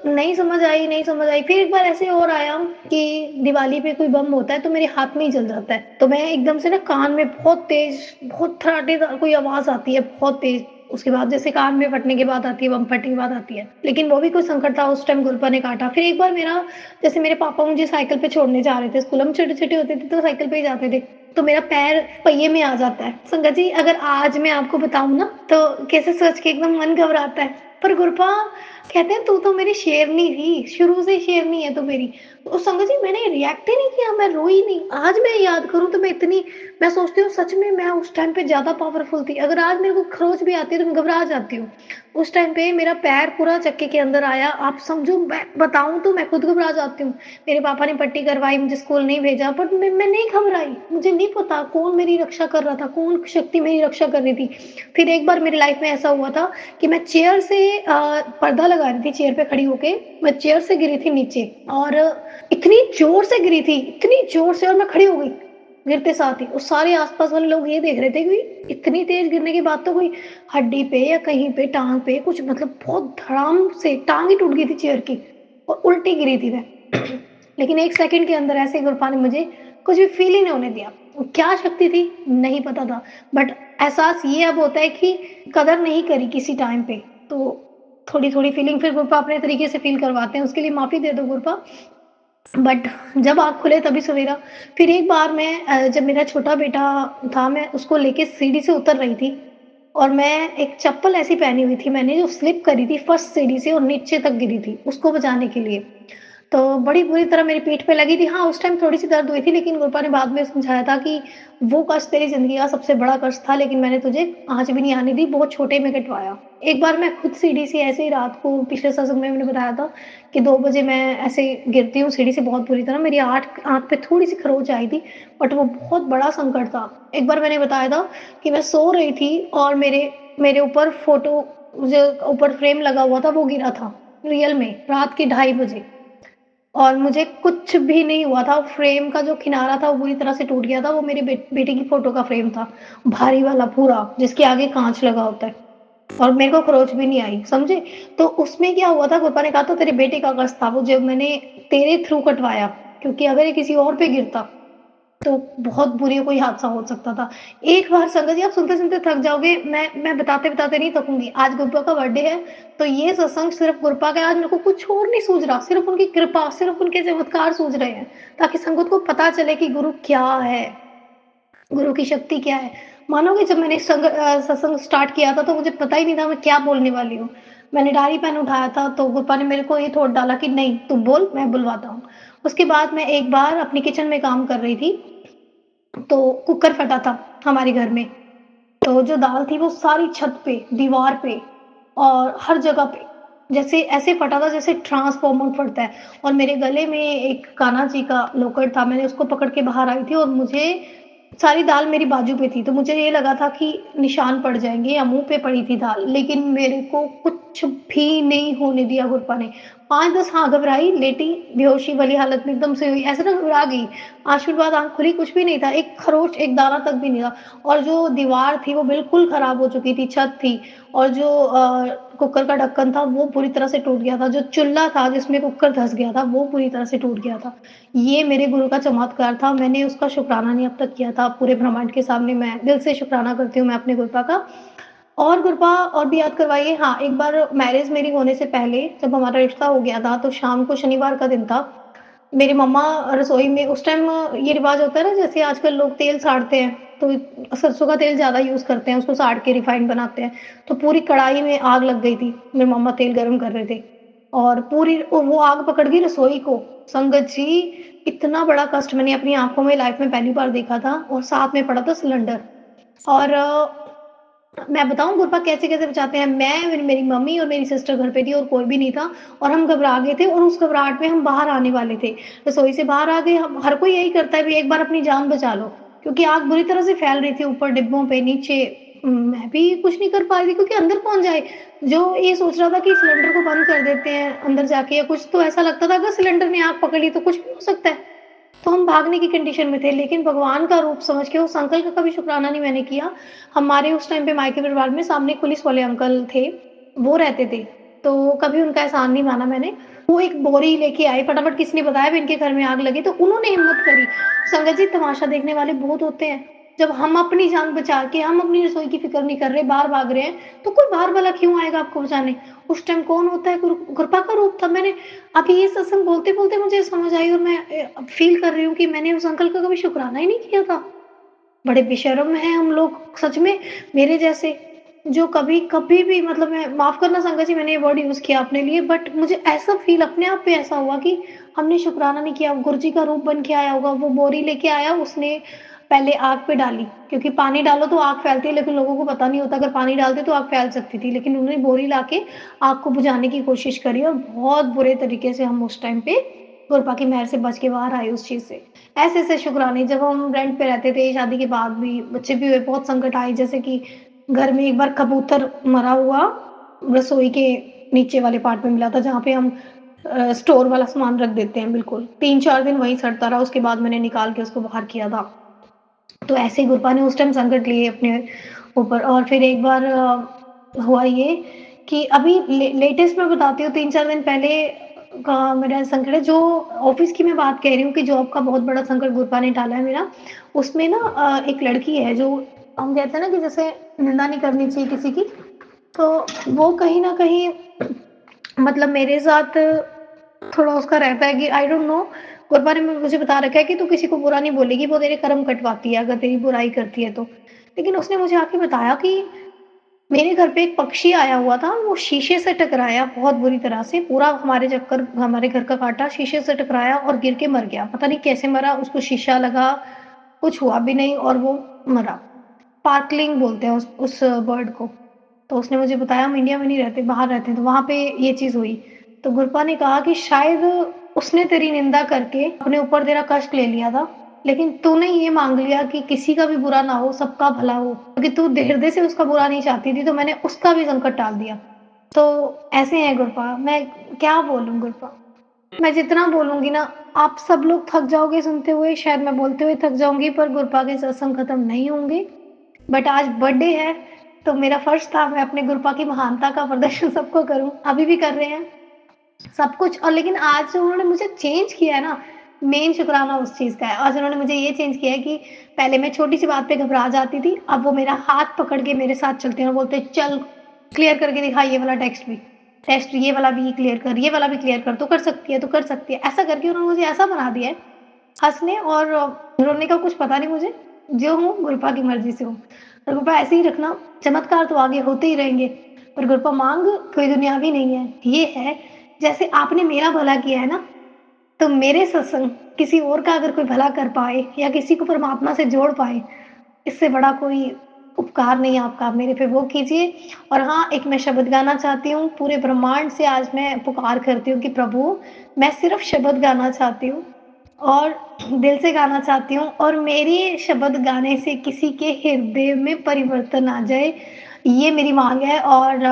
नहीं समझ आई, नहीं समझ आई। फिर एक बार ऐसे और आया कि दिवाली पे कोई बम होता है, तो मेरे हाथ में ही जल जाता है। तो मैं एकदम से ना कान में बहुत तेज़, बहुत थर्राटेदार कोई आवाज़ आती है, बहुत तेज़। उसके बाद जैसे कान में फटने के बाद आती है, बम फटने के बाद आती है। लेकिन वो भी कोई संकट था, उस टाइम गुरप्पा ने काटा। फिर एक बार मेरा, जैसे मेरे पापा मुझे साइकिल पे छोड़ने जा रहे थे स्कूल, हम छोटे-छोटे होते थे तो साइकिल पे ही जाते थे। तो मेरा पैर पहिए में आ जाता है। संगत जी, अगर आज मैं आपको बताऊँ ना, तो कैसे सोच के एकदम मन घबराता है। पर गुरप्पा कहते हैं तू तो मेरी शेरनी थी, शुरू से शेरनी है तू मेरी। तो संगत जी मैंने रिएक्ट ही नहीं किया, मैं रोई नहीं। आज मैं याद करूँ तो मैं सोचती हूँ सच में मैं उस टाइम पे ज़्यादा पावरफुल थी। अगर आज मेरे को खरोच भी आती है तो मैं घबरा जाती हूँ। उस टाइम पे मेरा पैर पूरा चक्के के अंदर आया, आप समझो, मैं बताऊँ तो मैं खुद घबरा जाती हूँ। मेरे पापा ने पट्टी करवाई, मुझे स्कूल नहीं भेजा, बट मैं नहीं घबराई। मुझे नहीं पता कौन मेरी रक्षा कर रहा था, कौन शक्ति मेरी रक्षा कर रही थी। फिर एक बार मेरी लाइफ में ऐसा हुआ था कि मैं चेयर से पर्दा लगा रही थी, चेयर पे खड़ी होके मैं चेयर से गिरी थी नीचे, और इतनी जोर से गिरी थी, इतनी जोर से, और मैं खड़ी हो गई गिरते साथ ही। और सारे आसपास वाले लोग ये देख रहे थे कि इतनी तेज गिरने के बाद तो कोई हड्डी पे या कहीं पे टांग पे कुछ, मतलब बहुत धड़ाम से टांग ही टूट गई थी चेयर की, और उल्टी गिरी थी मैं। लेकिन एक सेकंड के अंदर ऐसे गुरफा ने मुझे कुछ भी फील ही नहीं होने दिया। क्या शक्ति थी नहीं पता था, बट एहसास ये अब होता है कि कदर नहीं करी किसी टाइम पे, तो थोड़ी थोड़ी फीलिंग फिर गुरपा अपने तरीके से फील करवाते हैं, उसके लिए माफी दे दो गुरपा। बट जब आँख खुले तभी सवेरा। फिर एक बार मैं जब मेरा छोटा बेटा था, मैं उसको लेके सीढ़ी से उतर रही थी, और मैं एक चप्पल ऐसी पहनी हुई थी मैंने, जो स्लिप करी थी फर्स्ट सीढ़ी से और नीचे तक गिरी थी उसको बचाने के लिए। तो बड़ी बुरी तरह मेरी पीठ पे लगी थी। हाँ, उस टाइम थोड़ी-सी दर्द हुई थी, लेकिन गुरपा ने बाद में समझाया था कि वो कष्ट तेरी ज़िंदगी का सबसे बड़ा कष्ट था, लेकिन मैंने तुझे आँच भी नहीं आने दी, बहुत छोटे में कटवाया। एक बार मैं खुद सीढ़ी से ऐसे ही रात को, पिछले सत्संग में मैंने बताया था कि 2 बजे मैं ऐसे गिरती हूँ सीढ़ी से बहुत बुरी तरह, मेरी आँख आँख पे थोड़ी-सी खरोंच आई थी, बट वो बहुत बड़ा संकट था। एक बार मैंने बताया था कि मैं सो रही थी और मेरे मेरे ऊपर फ़ोटो, जो ऊपर फ्रेम लगा हुआ था, वो गिरा था, रियल में, रात के 2:30 बजे। और मुझे कुछ भी नहीं हुआ था, फ्रेम का जो किनारा था वो बुरी तरह से टूट गया था, वो मेरे बेटे की फ़ोटो का फ्रेम था, भारी वाला पूरा, जिसके आगे काँच लगा होता है, और मेरे को खरोंच भी नहीं आई, समझे? तो उसमें क्या हुआ था, पापा ने कहा था तेरे बेटे का कष्ट था, वो जो मैंने तेरे थ्रू कटवाया, क्योंकि अगर ये किसी और पे गिरता तो बहुत बुरी कोई हादसा हो सकता था। एक बार संगत जी, आप सुनते-सुनते थक जाओगे, मैं बताते-बताते नहीं थकूँगी। आज गुरपा का बर्थडे है, तो ये सत्संग सिर्फ़ गुरपा का है, आज मेरे को कुछ और नहीं सूझ रहा, सिर्फ़ उनकी कृपा, सिर्फ़ उनके चमत्कार सूझ रहे हैं, ताकि संगत को पता चले कि गुरु क्या है, गुरु की शक्ति क्या है। मानोगे, जब मैंने सत्संग स्टार्ट किया था, तो मुझे पता ही नहीं था मैं क्या बोलने वाली हूँ। मैंने डायरी पेन उठाया था, तो गुरपा ने मेरे को ये थॉट डाला कि नहीं, तू बोल, मैं बुलवाता हूँ। उसके बाद मैं एक बार अपनी किचन में काम कर रही थी, तो कुकर फटा था हमारे घर में। तो जो दाल थी वो सारी छत पे, दीवार पे और हर जगह पे जैसे ऐसे फटा था जैसे ट्रांसफॉर्मर फटता है, और मेरे गले में एक कान्हा जी का लॉकेट था, मैंने उसको पकड़ के बाहर आई थी, और मुझे सारी दाल मेरी बाजू पे थी, तो मुझे ये लगा था कि निशान पड़ जाएँगे, या मुँह पे पड़ी थी दाल, लेकिन मेरे को कुछ भी नहीं होने दिया गुरपा ने। 5-10, हाँ, घबराई, लेटी, बेहोशी वाली हालत में एकदम से हुई, ऐसे ना घबरा गई। आज फिर बाद आँख खुली, कुछ भी नहीं था, एक खरोंच, एक दाना तक भी नहीं था, और जो दीवार थी वो बिल्कुल खराब हो चुकी थी, छत थी, और जो कुकर का ढक्कन था वो पूरी तरह से टूट गया था, जो चूल्हा था जिसमें कुकर धँस गया था वो पूरी तरह से टूट गया था। ये मेरे गुरु का चमत्कार था, मैंने उसका शुकराना नहीं अब तक किया था, पूरे ब्रह्मांड के सामने मैं दिल से शुकराना करती हूँ मैं अपने गुरपा का। और गुरपा और भी याद करवाइए। हाँ, एक बार मैरिज मेरी होने से पहले जब हमारा रिश्ता हो गया था, तो शाम को शनिवार का दिन था, मेरी मम्मा रसोई में, उस टाइम ये रिवाज होता है ना, जैसे आजकल लोग तेल साड़ते हैं, तो सरसों का तेल ज़्यादा यूज़ करते हैं, उसको साड़ के रिफाइंड बनाते हैं। तो पूरी कढ़ाई में आग लग गई थी, मेरी मम्मा तेल गरम कर रहे थे, और पूरी वो आग पकड़ गई रसोई को। संगत जी, इतना बड़ा कष्ट मैंने अपनी आँखों में लाइफ में पहली बार देखा था, और साथ में पड़ा था सिलेंडर। और मैं बताऊँ गुरपा कैसे-कैसे बचाते हैं, मैं, मेरी मम्मी और मेरी सिस्टर घर पे थी, और कोई भी नहीं था, और हम घबरा गए थे, और उस घबराहट में हम बाहर आने वाले थे। रसोई से बाहर आ गए हम, हर कोई यही करता है भई एक बार अपनी जान बचा लो, क्योंकि आग बुरी तरह से फैल रही थी ऊपर डिब्बों पे, नीचे। मैं भी कुछ नहीं कर पा रही थी, क्योंकि अंदर कौन जाए? जो ये सोच रहा था कि सिलेंडर को बंद कर देते हैं अंदर जाके, या कुछ, तो ऐसा लगता था अगर सिलेंडर ने आग पकड़ ली तो कुछ भी हो सकता है। तो हम भागने की कंडीशन में थे, लेकिन भगवान का रूप समझ के उस अंकल का कभी शुकराना नहीं मैंने किया। हमारे उस टाइम पे मायके परिवार में सामने एक पुलिस वाले अंकल थे, वो रहते थे, तो कभी उनका एहसान नहीं माना मैंने। वो एक बोरी लेके आए, फटाफट किसी ने बताया भी इनके घर में आग लगी, तो उन्होंने हिम्मत करी। संगत जी, तमाशा देखने वाले बहुत होते हैं। जब हम अपनी जान बचा के, हम अपनी रसोई की फ़िक्र नहीं कर रहे, बाहर भाग रहे हैं, तो कोई बाहर वाला क्यों आएगा आपको बचाने? उस टाइम कौन होता है? कृपा का रूप था। मैंने अभी ये सत्संग बोलते-बोलते मुझे समझ आई, और मैं अब फ़ील कर रही हूँ कि मैंने उस अंकल का कभी शुकराना ही नहीं किया था। बड़े बेशर्म हैं हम लोग, सच में, मेरे जैसे। जो कभी कभी भी मतलब मैं माफ़ करना संगत जी मैंने ये वर्ड यूज़ किया अपने लिए बट मुझे ऐसा फ़ील अपने आप पे ऐसा हुआ कि हमने शुकराना नहीं किया, गुरुजी का रूप बन के आया होगा, वो बोरी लेके आया उसने पहले आग पे डाली क्योंकि पानी डालो तो आग फैलती है लेकिन लोगों को पता नहीं होता अगर पानी डालते तो आग फैल सकती थी, लेकिन उन्होंने बोरी लाके आग को बुझाने की कोशिश करी और बहुत बुरे तरीके से हम उस टाइम पे गुरपा की मेहर से बच के बाहर आए उस चीज़ से। ऐसे-ऐसे शुकराने जब हम रेंट पे रहते थे, शादी के बाद भी, बच्चे भी हुए, बहुत संकट आए जैसे कि घर में एक बार कबूतर मरा हुआ रसोई के नीचे वाले पार्ट में मिला था जहाँ पे हम स्टोर वाला सामान रख देते हैं बिल्कुल। 3-4 दिन वहीं सड़ता रहा, उसके बाद मैंने निकाल के उसको बाहर किया था। तो ऐसे ही गुरपा ने उस टाइम संकट लिए अपने ऊपर और फिर एक बार हुआ ये कि अभी लेटेस्ट मैं बताती हूँ 3-4 दिन पहले का मेरा संकट है जो ऑफ़िस की मैं बात कह रही हूँ कि जॉब का बहुत बड़ा संकट गुरपा ने टाला है मेरा। उसमें ना एक लड़की है जो हम कहते हैं ना कि जैसे निंदा नहीं करनी चाहिए किसी की, तो वो कहीं न कहीं मतलब मेरे साथ थोड़ा उसका रहता है कि आई डोंट नो गुरबा ने मुझे बता रखा है कि तू किसी को बुरा नहीं बोलेगी, वो तेरे कर्म कटवाती है अगर तेरी बुराई करती है तो। लेकिन उसने मुझे आके बताया कि मेरे घर पे एक पक्षी आया हुआ था, वो शीशे से टकराया बहुत बुरी तरह से, पूरा हमारे घर का काँटा शीशे से टकराया और गिर के मर गया। पता नहीं कैसे मरा, उसको शीशा लगा, कुछ हुआ भी नहीं और वो मरा। स्पार्कलिंग बोलते हैं उस बर्ड को। तो उसने मुझे बताया हम इंडिया में नहीं रहते, बाहर रहते हैं, तो वहाँ पे ये चीज़ हुई। तो गुरपा ने कहा कि शायद उसने तेरी निंदा करके अपने ऊपर तेरा कष्ट ले लिया था, लेकिन तूने ये माँग लिया कि किसी का भी बुरा ना हो, सबका भला हो। क्योंकि तू हृदय से उसका बुरा नहीं चाहती थी, तो मैंने उसका भी संकट टाल दिया। तो ऐसे हैं गुरपा, मैं क्या बोलूँ गुरपा? मैं जितना बोलूँगी ना, आप सब लोग थक जाओगे सुनते हुए, शायद मैं बोलते हुए थक जाऊँगी, पर गुरपा के सत्संग खत्म नहीं होंगे। बट आज बर्थडे है, तो मेरा फर्ज़ था मैं अपने गुरपा की महानता का प्रदर्शन सबको करूँ, अभी भी कर रहे हैं, सब कुछ और लेकिन आज जो उन्होंने मुझे चेंज किया है ना, मेन शुकराना उस चीज़ का है। आज उन्होंने मुझे ये चेंज किया है कि पहले मैं छोटी-सी बात पे घबरा जाती थी, अब वो मेरा हाथ पकड़ के मेरे साथ चलते हैं और बोलते हैं, "चल, क्लियर करके दिखा ये वाला टेस्ट ये वाला भी क्लियर कर, ये वाला भी क्लियर कर, तू कर सकती है, तू कर सकती है।" ऐसा करके उन्होंने मुझे ऐसा बना दिया है, हँसने और रोने का कुछ पता नहीं मुझे, जो हूँ गुरपा की मर्ज़ी से हूँ। और गुरपा ऐसे ही रखना, चमत्कार तो आगे होते ही रहेंगे, पर गुरपा माँग कोई दुनियावी नहीं है। ये है, जैसे आपने मेरा भला किया है ना, तो मेरे सत्संग किसी और का अगर कोई भला कर पाए या किसी को परमात्मा से जोड़ पाए, इससे बड़ा कोई उपकार नहीं है आपका, आप मेरे पे वो कीजिए। और हाँ, एक मैं शब्द गाना चाहती हूँ, पूरे ब्रह्मांड से आज मैं पुकार करती हूँ कि प्रभु, मैं सिर्फ़ शब्द गाना चाहती हूँ और दिल से गाना चाहती हूँ और मेरी शब्द गाने से किसी के हृदय में परिवर्तन आ जाए, ये मेरी माँग है और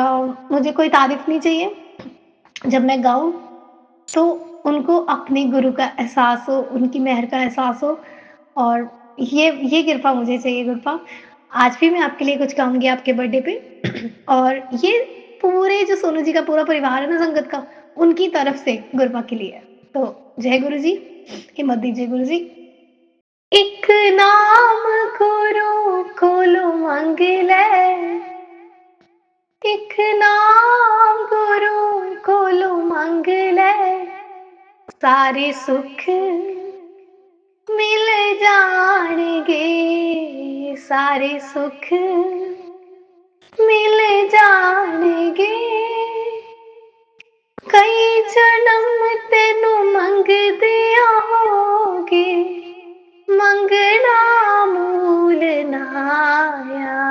मुझे कोई तारीफ़ नहीं चाहिए। जब मैं गाऊँ, तो उनको अपने गुरु का एहसास हो, उनकी मेहर का एहसास हो और ये कृपा मुझे चाहिए गुरपा। आज भी मैं आपके लिए कुछ गाऊँगी आपके बर्थडे पे और ये पूरे जो सोनू जी का पूरा परिवार है ना संगत का, उनकी तरफ से गुरपा के लिए है। तो जय गुरु जी, हिम्मत दीजिए गुरु जी। एक नाम गुरु कोलों मांग ले, एक नाम गुरु कोलों मांग ले, सारे सुख मिल जाएंगे, सारे सुख मिल जाएंगे। कई जन्म तेनू मंगदिया होगे, मंगना मूल नाया।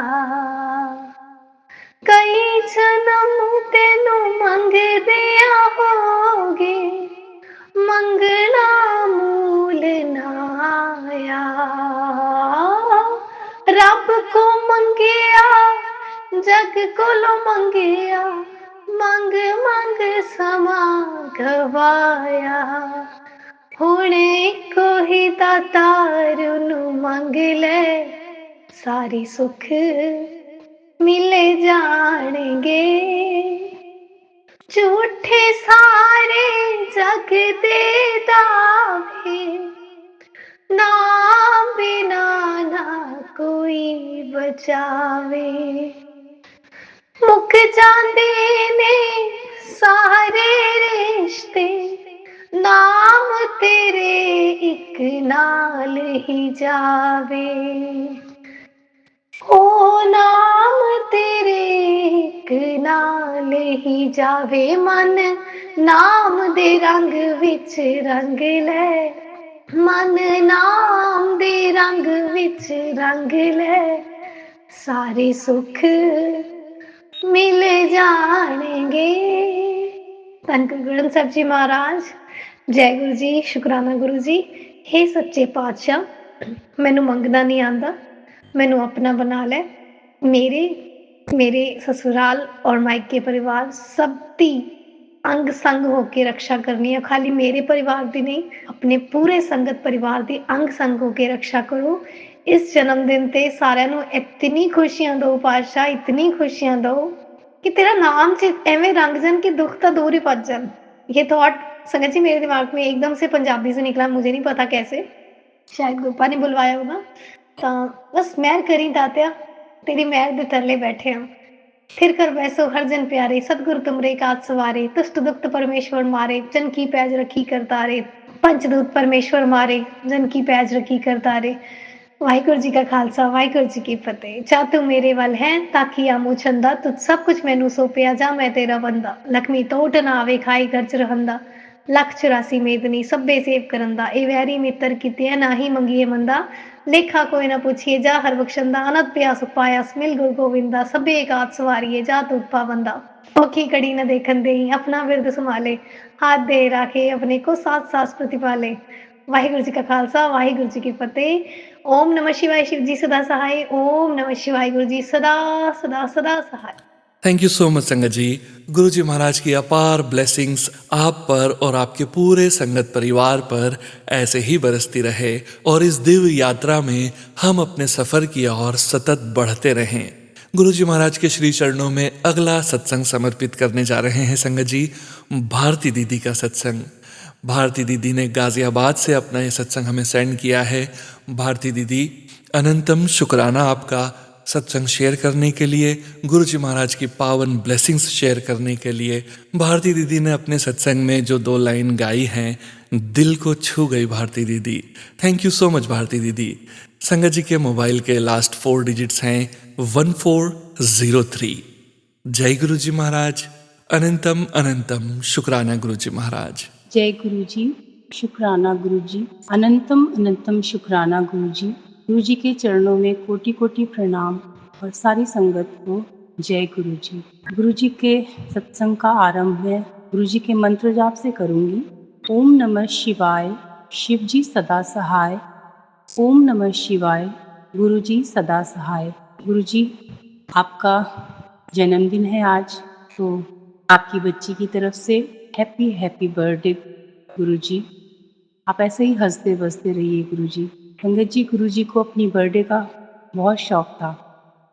कई जन्म तेनू मंगदिया होगे, मंगना मूल नाया। रब को मंगिया, जग कोलो मंगिया, मंग मंग समा गवाया। हुण इको ही दातार नू मंग ले, सारे सुख मिल जाणगे। झूठे सारे जग दे दावे, नाम बिना ना कोई बचावे। मुक जांदे ने सारे रिश्ते, नाम तेरे एक नाल ही जावे। ओ नाम तेरे ਨਾਲ ਹੀ ਜਾਵੇ ਮਨ, ਨਾਮ ਦੇ ਰੰਗ ਵਿੱਚ ਰੰਗ ਲੈ, ਮਨ ਨਾਮ ਦੇ ਰੰਗ ਵਿੱਚ ਰੰਗ ਲੈ, ਸਾਰੇ ਸੁੱਖ ਮਿਲ ਜਾਣਗੇ। ਧੰਨ ਗੁਰੂ ਗ੍ਰੰਥ ਸਾਹਿਬ ਜੀ ਮਹਾਰਾਜ। ਜੈ ਗੁਰੂ ਜੀ, ਸ਼ੁਕਰਾਨਾ ਗੁਰੂ ਜੀ। हे ਸੱਚੇ ਪਾਤਸ਼ਾਹ, ਮੈਨੂੰ ਮੰਗਣਾ ਨਹੀਂ ਆਉਂਦਾ, ਮੈਨੂੰ ਆਪਣਾ ਬਣਾ ਲੈ। ਮੇਰੇ ससुराल और मायके परिवार सब दी अंग संग होके रक्षा करनी है। खाली मेरे परिवार दी नहीं, अपने पूरे संगत परिवार दी अंग संग होके रक्षा करो। इस जन्मदिन ते साਰਿਆਂ ਨੂੰ इतनी खुशियां दो पातशाह, इतनी खुशियां दो कि तेरा नाम च एवें रंग जन कि दुख तो दूर ही भज जान। ये थॉट संगत जी मेरे दिमाग में एकदम से पंजाबी से निकला, मुझे नहीं पता कैसे, शायद गोपा ने बुलवाया होगा। तो बस मेहर करी दात्या, तेरी मेहर दे तरले बैठे हम। फिर कर वैसो हर जन प्यारे, सतगुरु तुमरे काज सवारे, तुष्ट दुष्ट परमेश्वर मारे, जन की पैज रखी करतारे, पंचदूत परमेश्वर मारे, जन की पैज रखी करतारे। वाहिगुरु जी का खालसा, वाहिगुरु जी की फतेह। जा तू मेरे वल है ताकि आमू छंदा, तुझ सब कुछ मैनू सौंपिया, जा मैं तेरा बंदा। लक्ष्मी टोट ना आवे खाई घर च रहंदा, लख 84 मेदनी सब्बे सेव करंदा। ए वैरी मित्र कीते ना ही मंगिए मंदा, लेखा कोई ना पूछिए जा हर बख्शंदा। अनंत प्यास पायास मिल गुरु गोविंदा, सब्बे एकात सवारिए जा तू पाबंदा। औखी कड़ी न देखन दे अपना विरद संभाले, हाथ दे राखे अपने को साथ सास प्रतिपाले। वाहिगुरु जी का खालसा, वाहिगुरु जी की फतेह। ओम नमः शिवाय। शिव जी सदा सहाय। ओम नमः शिवाय। गुरु जी सदा सदा सदा सहाय। थैंक यू सो मच संगत जी। गुरु जी महाराज की अपार ब्लेसिंग्स आप पर और आपके पूरे संगत परिवार पर ऐसे ही बरसती रहे और इस दिव्य यात्रा में हम अपने सफर की ओर सतत बढ़ते रहें। गुरु जी महाराज के श्री चरणों में अगला सत्संग समर्पित करने जा रहे हैं संगत जी, भारती दीदी का सत्संग। भारती दीदी ने गाजियाबाद से अपना ये सत्संग हमें सेंड किया है। भारती दीदी, अनंतम शुक्राना आपका सत्संग शेयर करने के लिए, गुरु जी महाराज की पावन ब्लेसिंग्स शेयर करने के लिए। भारती दीदी ने अपने सत्संग में जो 2 लाइन गाई हैं, दिल को छू गई भारती दीदी। Thank you so much Bharti दीदी। संगत जी के मोबाइल के लास्ट 4 डिजिट्स हैं 1403। जय गुरु जी महाराज। अनंतम अनंतम शुक्राना गुरु जी महाराज। जय गुरु जी, शुक्राना गुरु जी, अनंतम अनंतम शुक्राना गुरु जी। गुरु जी के चरणों में कोटि कोटि प्रणाम और सारी संगत को जय गुरु जी। गुरु जी के सत्संग का आरंभ मैं गुरु जी के मंत्र जाप से करूंगी। ओम नमः शिवाय, शिव जी सदा सहाय। ओम नमः शिवाय, गुरु जी सदा सहाय। गुरु जी, आपका जन्मदिन है आज, तो आपकी बच्ची की तरफ से हैप्पी हैप्पी बर्थडे गुरु जी। आप ऐसे ही हंसते बसते रहिए गुरु जी। संगत जी, गुरु जी को अपनी बर्थडे का बहुत शौक था।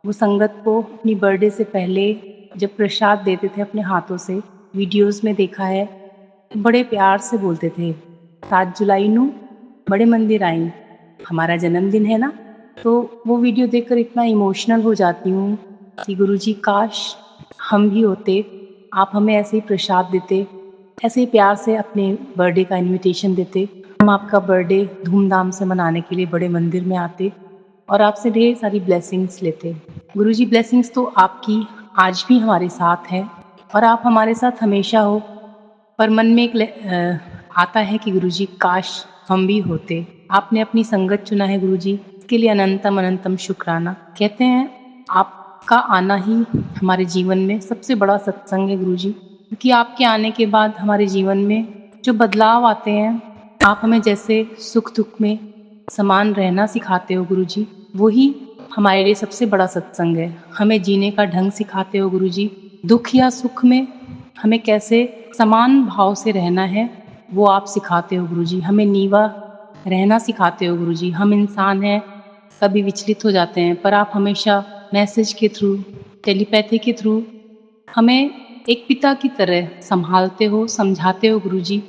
वो संगत को अपनी बर्थडे से पहले जब प्रसाद देते थे अपने हाथों से, वीडियोस में देखा है, बड़े प्यार से बोलते थे 7 जुलाई नू बड़े मंदिर आई, हमारा जन्मदिन है ना। तो वो वीडियो देखकर इतना इमोशनल हो जाती हूँ कि गुरु जी काश हम भी होते, आप हमें ऐसे ही प्रसाद देते, ऐसे ही प्यार से अपने बर्थडे का इनविटेशन देते, हम आपका बर्थडे धूमधाम से मनाने के लिए बड़े मंदिर में आते और आपसे ढेर सारी ब्लेसिंग्स लेते। गुरुजी, ब्लेसिंग्स तो आपकी आज भी हमारे साथ है और आप हमारे साथ हमेशा हो, पर मन में एक आता है कि गुरुजी काश हम भी होते। आपने अपनी संगत चुना है गुरुजी, इसके लिए अनंतम अनंतम शुक्राना। कहते हैं आपका आना ही हमारे जीवन में सबसे बड़ा सत्संग है गुरुजी, क्योंकि आपके आने के बाद हमारे जीवन में जो बदलाव आते हैं, आप हमें जैसे सुख दुख में समान रहना सिखाते हो गुरुजी, वही हमारे लिए सबसे बड़ा सत्संग है। हमें जीने का ढंग सिखाते हो गुरुजी, दुख या सुख में हमें कैसे समान भाव से रहना है वो आप सिखाते हो गुरुजी। हमें नीवा रहना सिखाते हो गुरुजी। हम इंसान हैं, कभी विचलित हो जाते हैं, पर आप हमेशा मैसेज के थ्रू, टेलीपैथी के थ्रू हमें एक पिता की तरह संभालते हो, समझाते हो गुरुजी।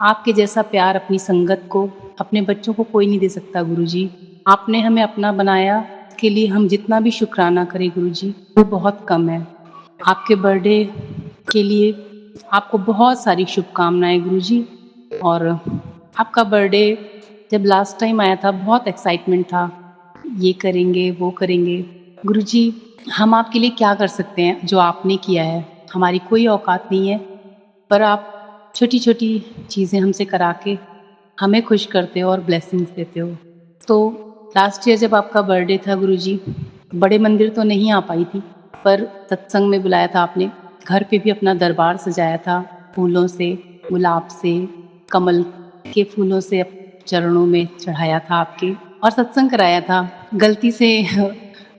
आपके जैसा प्यार अपनी संगत को, अपने बच्चों को कोई नहीं दे सकता गुरुजी। आपने हमें अपना बनाया, इसके लिए हम जितना भी शुक्राना करें गुरुजी वो बहुत कम है। आपके बर्थडे के लिए आपको बहुत सारी शुभकामनाएं गुरुजी। और आपका बर्थडे जब लास्ट टाइम आया था बहुत एक्साइटमेंट था, ये करेंगे वो करेंगे गुरुजी। हम आपके लिए क्या कर सकते हैं जो आपने किया है? हमारी कोई औकात नहीं है, पर आप छोटी-छोटी चीज़ें हमसे करा के हमें खुश करते हो और ब्लेसिंग्स देते हो। तो लास्ट ईयर जब आपका बर्थडे था गुरुजी, बड़े मंदिर तो नहीं आ पाई थी, पर सत्संग में बुलाया था आपने। घर पे भी अपना दरबार सजाया था, फूलों से, गुलाब से, कमल के फूलों से चरणों में चढ़ाया था आपके और सत्संग कराया था। गलती से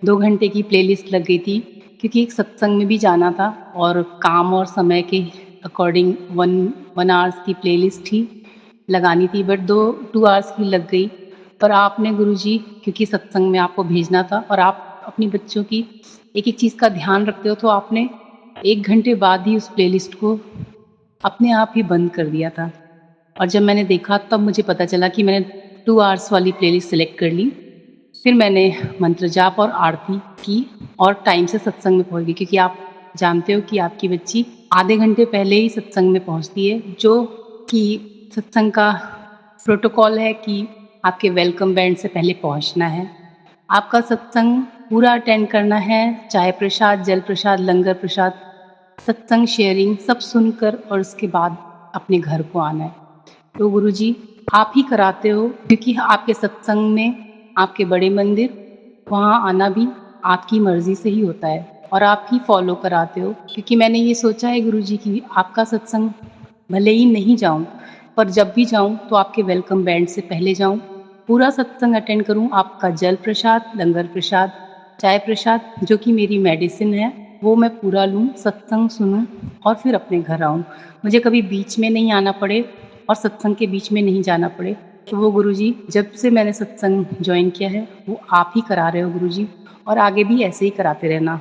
2 घंटे की प्लेलिस्ट लग गई थी क्योंकि एक सत्संग में भी जाना था और काम और समय के अकॉर्डिंग 1 आवर्स की प्लेलिस्ट ही लगानी थी, बट 2 आवर्स की लग गई। पर आपने गुरुजी, क्योंकि सत्संग में आपको भेजना था और आप अपनी बच्चों की एक-एक चीज़ का ध्यान रखते हो, तो आपने 1 घंटे बाद ही उस प्लेलिस्ट को अपने आप ही बंद कर दिया था। और जब मैंने देखा तब मुझे पता चला कि मैंने 2 आवर्स वाली प्लेलिस्ट सेलेक्ट कर ली। फिर मैंने मंत्र जाप और आरती की और टाइम से सत्संग में पहुँच गई, क्योंकि आप जानते हो कि आपकी बच्ची आधे घंटे पहले ही सत्संग में पहुँचती है, जो कि सत्संग का प्रोटोकॉल है कि आपके वेलकम बैंड से पहले पहुँचना है। आपका सत्संग पूरा अटेंड करना है, चाय प्रसाद, जल प्रसाद, लंगर प्रसाद, सत्संग शेयरिंग सब सुनकर और उसके बाद अपने घर को आना है। तो गुरुजी, आप ही कराते हो, क्योंकि आपके सत्संग में आपके बड़े मंदिर, वहाँ आना भी आपकी मर्ज़ी से ही होता है और आप ही फ़ॉलो कराते हो। क्योंकि मैंने ये सोचा है गुरुजी कि आपका सत्संग भले ही नहीं जाऊँ, पर जब भी जाऊँ तो आपके वेलकम बैंड से पहले जाऊँ, पूरा सत्संग अटेंड करूँ, आपका जल प्रसाद, लंगर प्रसाद, चाय प्रसाद, जो कि मेरी मेडिसिन है, वो मैं पूरा लूँ, सत्संग सुनूँ और फिर अपने घर आऊँ। मुझे कभी बीच में नहीं आना पड़े और सत्संग के बीच में नहीं जाना पड़े। तो वो गुरुजी, जब से मैंने सत्संग जॉइन किया है, वो आप ही करा रहे हो गुरुजी, और आगे भी ऐसे ही कराते रहना।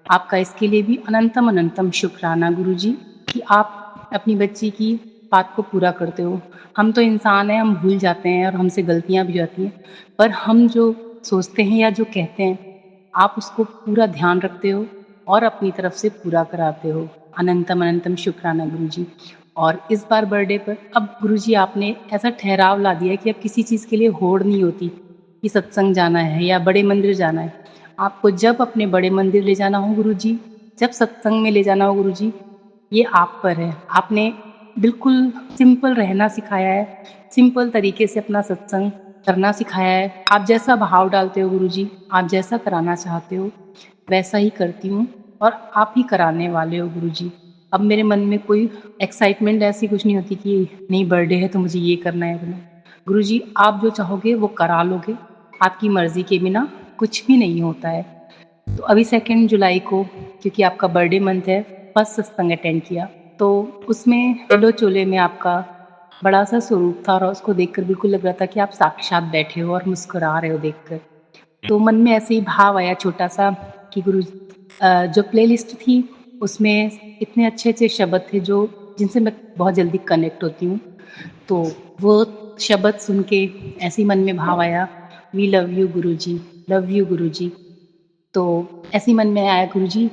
आपका इसके लिए भी अनंतम अनंतम शुक्राना गुरुजी, कि आप अपनी बच्ची की बात को पूरा करते हो। हम तो इंसान हैं, हम भूल जाते हैं और हमसे गलतियाँ भी होती हैं, पर हम जो सोचते हैं या जो कहते हैं, आप उसको पूरा ध्यान रखते हो और अपनी तरफ से पूरा कराते हो। अनंतम अनंतम शुक्राना गुरुजी। और इस बार बर्थडे पर अब गुरुजी आपने ऐसा ठहराव ला दिया है कि अब किसी चीज़ के लिए होड़ नहीं होती कि सत्संग जाना है या बड़े मंदिर जाना है। आपको जब अपने बड़े मंदिर ले जाना हो गुरुजी, जब सत्संग में ले जाना हो गुरुजी, ये आप पर है। आपने बिल्कुल सिंपल रहना सिखाया है, सिंपल तरीके से अपना सत्संग करना सिखाया है। आप जैसा भाव डालते हो गुरुजी, आप जैसा कराना चाहते हो, वैसा ही करती हूँ और आप ही कराने वाले हो गुरुजी। अब मेरे मन में कोई एक्साइटमेंट ऐसी कुछ नहीं होती कि नहीं बर्थडे है तो मुझे ये करना है करना है। गुरुजी, आप जो चाहोगे वो करा लोगे। आपकी मर्ज़ी के बिना कुछ भी नहीं होता है। तो अभी 2 जुलाई को, क्योंकि आपका बर्थडे मंथ है, फर्स्ट सत्संग अटेंड किया, तो उसमें चलो चोले में आपका बड़ा सा स्वरूप था और उसको देखकर बिल्कुल लग रहा था कि आप साक्षात बैठे हो और मुस्कुरा रहे हो देखकर। तो मन में ऐसे ही भाव आया छोटा सा कि जो प्लेलिस्ट थी उसमें इतने अच्छे-अच्छे शब्द थे जो जिनसे मैं बहुत जल्दी कनेक्ट होती हूँ। तो वो शब्द सुन के ऐसे ही मन में भाव आया, वी लव यू गुरुजी, लव यू गुरुजी। तो ऐसे ही मन में आया, गुरुजी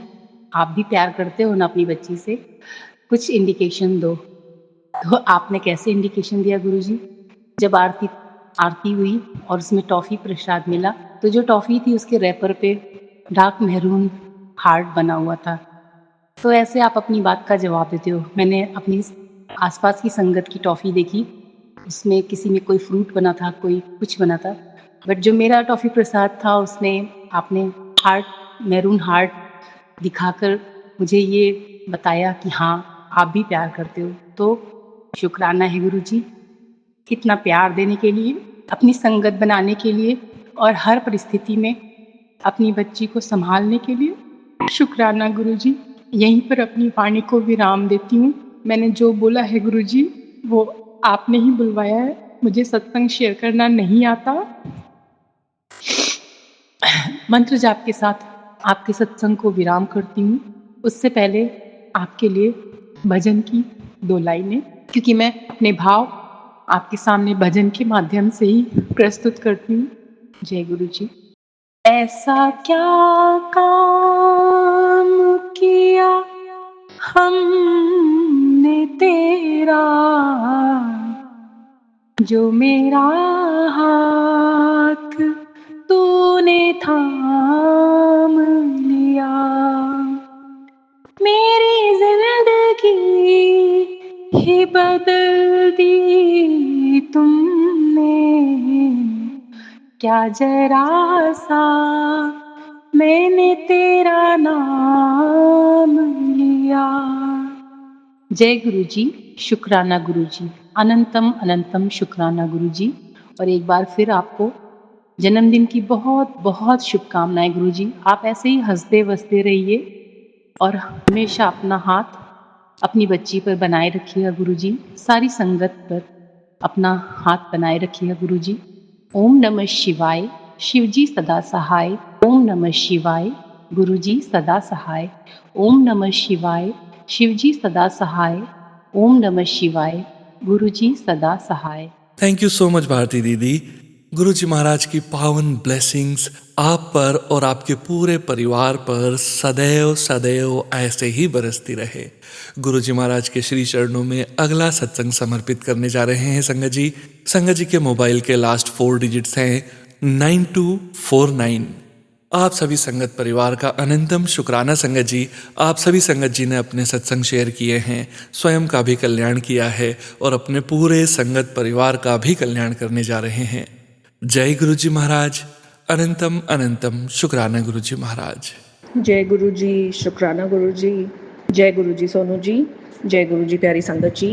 आप भी प्यार करते हो ना अपनी बच्ची से, कुछ इंडिकेशन दो। तो आपने कैसे इंडिकेशन दिया गुरुजी? जब आरती आरती हुई और उसमें टॉफ़ी प्रसाद मिला, तो जो टॉफ़ी थी उसके रैपर पे डार्क मैरून हार्ट बना हुआ था। तो ऐसे आप अपनी बात का जवाब देते हो। मैंने अपनी आस-पास की संगत की टॉफ़ी देखी, उसमें किसी में कोई फ्रूट बना था, कोई कुछ बना था। बट जो मेरा टॉफ़ी प्रसाद था उसमें आपने हार्ट, मैरून हार्ट दिखाकर मुझे ये बताया कि हाँ, आप भी प्यार करते हो। तो शुक्राना है गुरुजी, इतना प्यार देने के लिए, अपनी संगत बनाने के लिए और हर परिस्थिति में अपनी बच्ची को सँभालने के लिए। शुक्राना गुरुजी। यहीं पर अपनी वाणी को विराम देती हूँ। मैंने जो बोला है गुरुजी, वो आपने ही बुलवाया है। मुझे सत्संग शेयर करना नहीं आता। मंत्र जाप के साथ आपके सत्संग को विराम करती हूँ। उससे पहले आपके लिए भजन की 2 लाइनें, क्योंकि मैं अपने भाव आपके सामने भजन के माध्यम से ही प्रस्तुत करती हूँ। जय गुरु जी। ऐसा क्या काम किया हमने तेरा, जो मेरा हाथ तूने थाम लिया। ही बदल दी तुमने, क्या जरा सा मैंने तेरा नाम लिया। जय गुरु जी, शुक्राना गुरु जी, अनंतम अनंतम शुक्राना गुरु जी। और एक बार फिर आपको जन्मदिन की बहुत बहुत शुभकामनाएं गुरु जी। आप ऐसे ही हंसते वसते रहिए और हमेशा अपना हाथ अपनी बच्ची पर बनाए रखिएगा गुरु जी। सारी संगत पर अपना हाथ बनाए रखिएगा गुरु जी। ओम नमः शिवाय, शिव जी सदा सहाय। ओम नमः शिवाय, गुरु जी सदा सहाय। ओम नमः शिवाय, शिव जी सदा सहाय। ओम नमः शिवाय, गुरु जी सदा सहाय। Thank you so much Bharti दीदी। गुरु जी महाराज की पावन ब्लेसिंग्स आप पर और आपके पूरे परिवार पर सदैव सदैव ऐसे ही बरसती रहे। गुरु जी महाराज के श्री चरणों में अगला सत्संग समर्पित करने जा रहे हैं संगत जी। संगत जी के मोबाइल के लास्ट 4 डिजिट्स हैं 9249। आप सभी संगत परिवार का अनंतम शुक्राना संगत जी। आप सभी संगत जी ने अपने सत्संग शेयर किए हैं, स्वयं का भी कल्याण किया है और अपने पूरे संगत परिवार का भी कल्याण करने जा रहे हैं। जय गुरु जी महाराज, अनंतम अनंतम शुक्राना गुरु जी महाराज। जय गुरु जी, शुक्राना गुरु जी। जय गुरु जी सोनू जी। जय गुरु जी प्यारी संगत जी।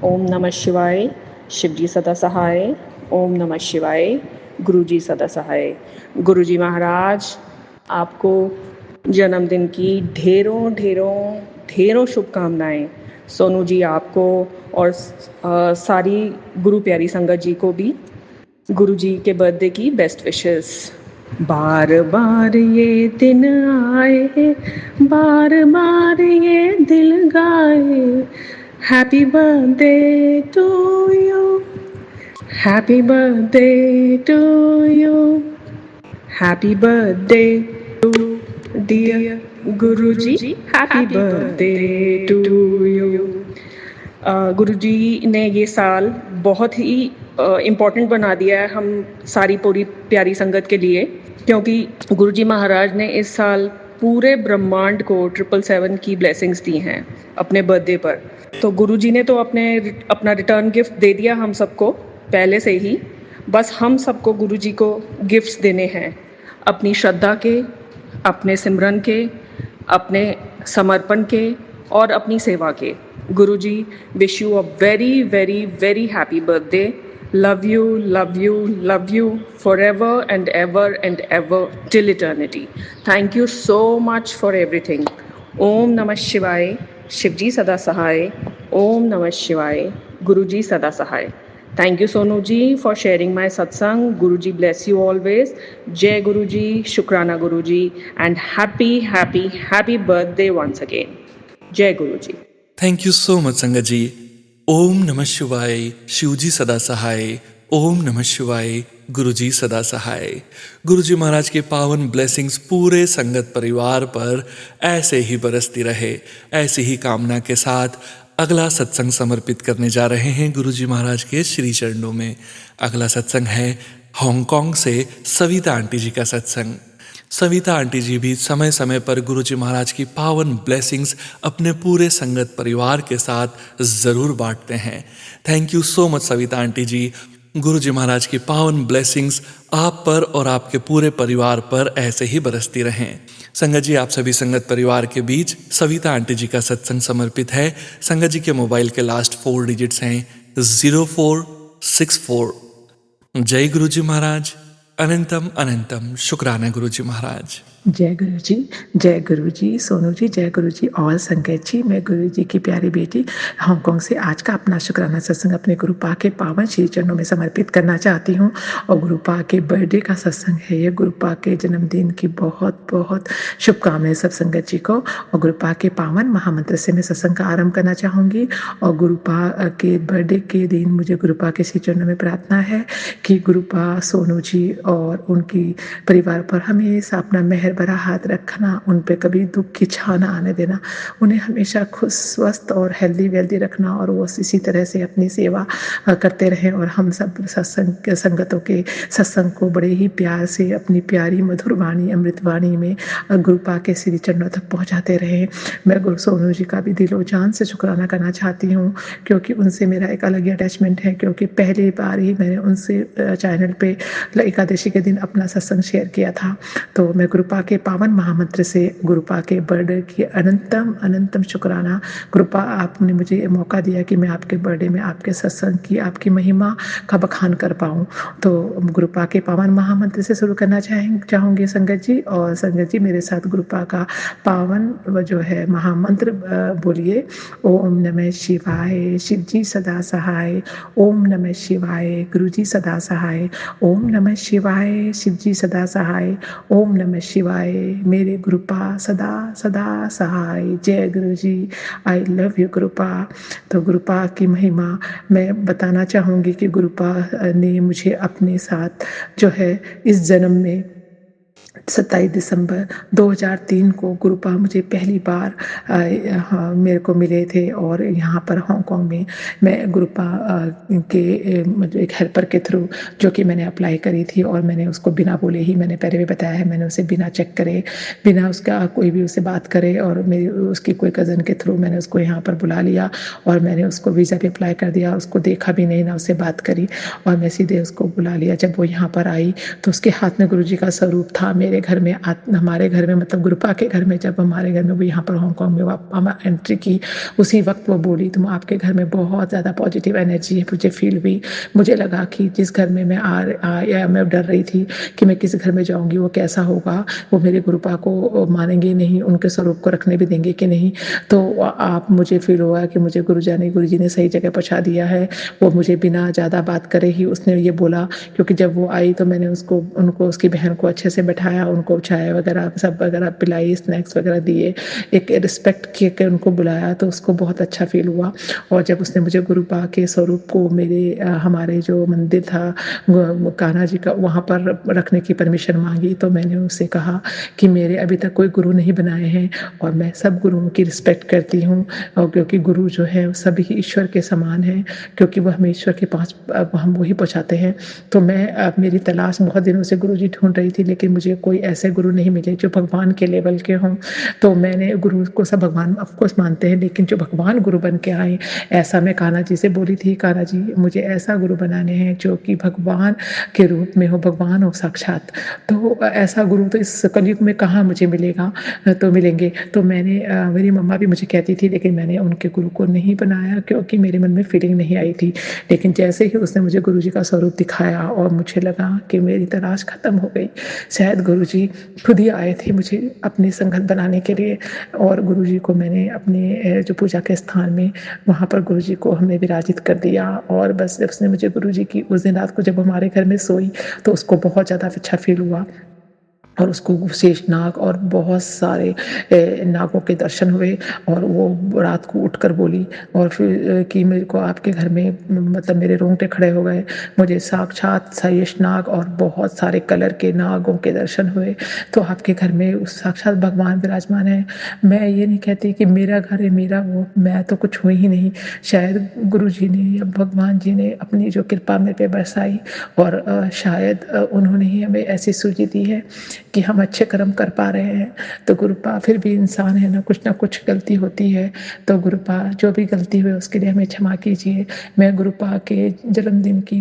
ओम नमः शिवाय, शिव जी सदा सहाय। ओम नमः शिवाय, गुरु जी सदा सहाय। गुरु जी महाराज आपको जन्मदिन की ढेरों ढेरों ढेरों शुभकामनाएं। सोनू जी आपको और सारी गुरु प्यारी संगत जी को भी गुरु जी के बर्थडे की बेस्ट विशेस। बार बार ये दिन आए, बार बार ये दिल गाए, happy birthday to you, happy birthday to you, happy birthday to dear guru ji, happy birthday to you. गुरु जी ने ये साल बहुत ही इम्पोर्टेंट बना दिया है हम सारी पूरी प्यारी संगत के लिए, क्योंकि गुरु जी महाराज ने इस साल पूरे ब्रह्मांड को 777 की ब्लेसिंग्स दी हैं अपने बर्थडे पर। तो गुरु जी ने तो अपना रिटर्न गिफ्ट दे दिया हम सबको पहले से ही। बस हम सबको गुरु जी को गिफ्ट्स देने हैं, अपनी श्रद्धा के, अपने सिमरन के, अपने समर्पण के और अपनी सेवा के। गुरु जी wish you a very very very happy birthday. Love you love you love you forever and ever till eternity. Thank you so much for everything. ओम नमः शिवाय, शिव जी सदा सहाय। ओम नमः शिवाय, गुरु जी सदा सहाय। Thank you Sonu ji for sharing my satsang. Guru ji bless you always. Jai Guru ji, Shukrana Guru ji, and happy birthday once again. Jai Guru ji. Thank you so much संगत जी। ओम नमः शिवाय, शिव जी सदा सहाय। ओम नमः शिवाय, गुरु जी सदा सहाय। गुरु जी महाराज के पावन ब्लेसिंग्स पूरे संगत परिवार पर ऐसे ही बरसती रहे। ऐसी ही कामना के साथ अगला सत्संग समर्पित करने जा रहे हैं गुरु जी महाराज के श्री चरणों में। अगला सत्संग है हांगकांग से सविता आंटी जी का सत्संग। सविता आंटी जी भी समय समय पर गुरु जी महाराज की पावन ब्लेसिंग्स अपने पूरे संगत परिवार के साथ ज़रूर बांटते हैं। Thank you so much Savita aunty ji. गुरु जी महाराज की पावन ब्लेसिंग्स आप पर और आपके पूरे परिवार पर ऐसे ही बरसती रहें। संगत जी, आप सभी संगत परिवार के बीच सविता आंटी जी का सत्संग समर्पित है। संगत जी के मोबाइल के लास्ट 4 डिजिट्स हैं 0464। जय गुरु जी महाराज, अनंतम अनंतम शुक्राना गुरु जी महाराज। जय गुरु जी सोनू जी, जय गुरु जी ऑल संगत जी। मैं गुरु जी की प्यारी बेटी हांगकांग से आज का अपना शुक्राना सत्संग अपने गुरु पा के पावन श्री चरणों में समर्पित करना चाहती हूँ। और गुरु पा के बर्थडे का सत्संग है ये। गुरु पा के जन्मदिन की बहुत बहुत शुभकामनाएं सब संगत जी को। और गुरु पा के पावन महामंत्र से मैं सत्संग का आरंभ करना चाहूँगी। और गुरु पा के बर्थडे के दिन मुझे गुरु पा के श्री चरणों में प्रार्थना है कि गुरु पा सोनू जी और उनकी परिवार पर हमेशा अपना मेहर भरा हाथ रखना, उन पे कभी दुःख की छाँव ना आने देना, उन्हें हमेशा खुश, स्वस्थ और हेल्दी-वेल्दी रखना और वो इसी तरह से अपनी सेवा करते रहें और हम सब संगतों के सत्संग को बड़े ही प्यार से अपनी प्यारी मधुर वाणी, अमृत वाणी में गुरु पाक के श्री चरणों तक पहुँचाते रहें। मैं गुरु सोनू जी का भी दिलो जान से शुक्राना करना चाहती हूँ, क्योंकि उनसे मेरा एक अलग ही अटैचमेंट है, क्योंकि पहली बार ही मैंने उनसे चैनल पे एकादशी के दिन अपना सत्संग शेयर किया था। तो मैं गुरु पाक के पावन महामंत्र से गुरु पाक के बर्थडे की अनंतम अनंतम शुक्राना। गुरु पाक आपने मुझे मौका दिया कि मैं आपके बर्थडे में आपके सत्संग की, आपकी महिमा का बखान कर पाऊँ। तो गुरु पाक के पावन महामंत्र से शुरू करना चाहूँगी संगत जी, और संगत जी मेरे साथ गुरु पाक का पावन जो है महामंत्र बोलिए। ओम नमः शिवाय, शिव जी सदा सहाय। ओम नमः शिवाय, गुरु जी सदा सहाय। ओम नमः शिवाय, शिव जी सदा सहाय। ओम नमः शिवाय, मेरे गुरुपा सदा सदा सहाय। जय गुरु जी, आई लव यू गुरुपा। तो गुरुपा की महिमा मैं बताना चाहूँगी कि गुरुपा ने मुझे अपने साथ जो है इस जन्म में 27 दिसंबर 2003 को गुरुपा मुझे पहली बार मेरे को मिले थे, और यहाँ पर हांगकांग में मैं गुरुपा के मतलब एक हेल्पर के थ्रू, जो कि मैंने अप्लाई करी थी, और मैंने उसको बिना बोले ही, मैंने पहले भी बताया है, मैंने उसे बिना चेक करे, बिना उसका कोई भी उसे बात करे, और मेरी उसकी कोई कज़न के थ्रू मैंने उसको यहाँ पर बुला लिया और मैंने उसको वीज़ा भी अप्लाई कर दिया। उसको देखा भी नहीं, ना उससे बात करी, और मैं सीधे उसको बुला लिया। जब वो यहाँ पर आई तो उसके हाथ में गुरु जी का स्वरूप था। मेरे घर में हमारे घर में, मतलब गुरुपा के घर में, जब हमारे घर में वो यहाँ पर हांगकांग में एंट्री की, उसी वक्त वो बोली, तुम आपके घर में बहुत ज़्यादा पॉजिटिव एनर्जी है। मुझे फील हुई, मुझे लगा कि जिस घर में मैं आया, मैं डर रही थी कि मैं किस घर में जाऊँगी, वो कैसा होगा, वो मेरे गुरुपा को मानेंगे नहीं, उनके स्वरूप को रखने भी देंगे कि नहीं। तो आप मुझे फील हुआ कि मुझे गुरु जी ने सही जगह पहुँचा दिया है। वो मुझे बिना ज़्यादा बात करे ही उसने ये बोला, क्योंकि जब वो आई तो मैंने उनको उसकी बहन को अच्छे से बैठाया, उनको चाय वगैरह सब वगैरह पिलाई, स्नैक्स वगैरह दिए, एक रिस्पेक्ट के उनको बुलाया, तो उसको बहुत अच्छा फील हुआ। और जब उसने मुझे गुरुपा के स्वरूप को हमारे जो मंदिर था कान्हा जी का, वहाँ पर रखने की परमिशन मांगी, तो मैंने उससे कहा कि मेरे अभी तक कोई गुरु नहीं बनाए हैं और मैं सब गुरुओं की रिस्पेक्ट करती हूँ, और क्योंकि गुरु जो है सभी ईश्वर के समान है, क्योंकि वह हमें ईश्वर के पास हम वही पहुँचाते हैं। तो मैं मेरी तलाश बहुत दिनों से गुरु जी ढूंढ रही थी, लेकिन मुझे कोई ऐसे गुरु नहीं मिले जो भगवान के लेवल के हों। तो मैंने गुरु को सब भगवान ऑफकोर्स मानते हैं, लेकिन जो भगवान गुरु बन के आए, ऐसा मैं कान्हा जी से बोली थी, कान्हा जी मुझे ऐसा गुरु बनाने हैं जो कि भगवान के रूप में हो, भगवान हो साक्षात। तो ऐसा गुरु तो इस कलयुग में कहाँ मुझे मिलेगा, तो मिलेंगे। तो मेरी मम्मा भी मुझे कहती थी, लेकिन मैंने उनके गुरु को नहीं बनाया, क्योंकि मेरे मन में फीलिंग नहीं आई थी। लेकिन जैसे ही उसने मुझे गुरु जी का स्वरूप दिखाया और मुझे लगा कि मेरी तलाश खत्म हो गई, शायद गुरु जी खुद ही आए थे मुझे अपनी संगत बनाने के लिए। और गुरु जी को मैंने अपने जो पूजा के स्थान में, वहाँ पर गुरु जी को हमने विराजित कर दिया। और बस जब उसने मुझे गुरु जी की उस दिन रात को जब हमारे घर में सोई, तो उसको बहुत ज़्यादा अच्छा फील हुआ, और उसको शेष नाग और बहुत सारे नागों के दर्शन हुए। और वो रात को उठकर बोली, और फिर कि मेरे को आपके घर में, मतलब मेरे रोंगटे खड़े हो गए, मुझे साक्षात शेष नाग और बहुत सारे कलर के नागों के दर्शन हुए। तो आपके घर में साक्षात भगवान विराजमान है। मैं ये नहीं कहती कि मेरा घर है, मेरा वो, मैं तो कुछ हुई ही नहीं। शायद गुरु जी ने या भगवान जी ने अपनी जो कृपा मेरे पे बरसाई, और शायद उन्होंने ही हमें ऐसी सूझी दी है कि हम अच्छे कर्म कर पा रहे हैं। तो गुरुपा फिर भी इंसान है ना कुछ गलती होती है। तो गुरुपा जो भी गलती हुई उसके लिए हमें क्षमा कीजिए। मैं गुरुपा के जन्मदिन की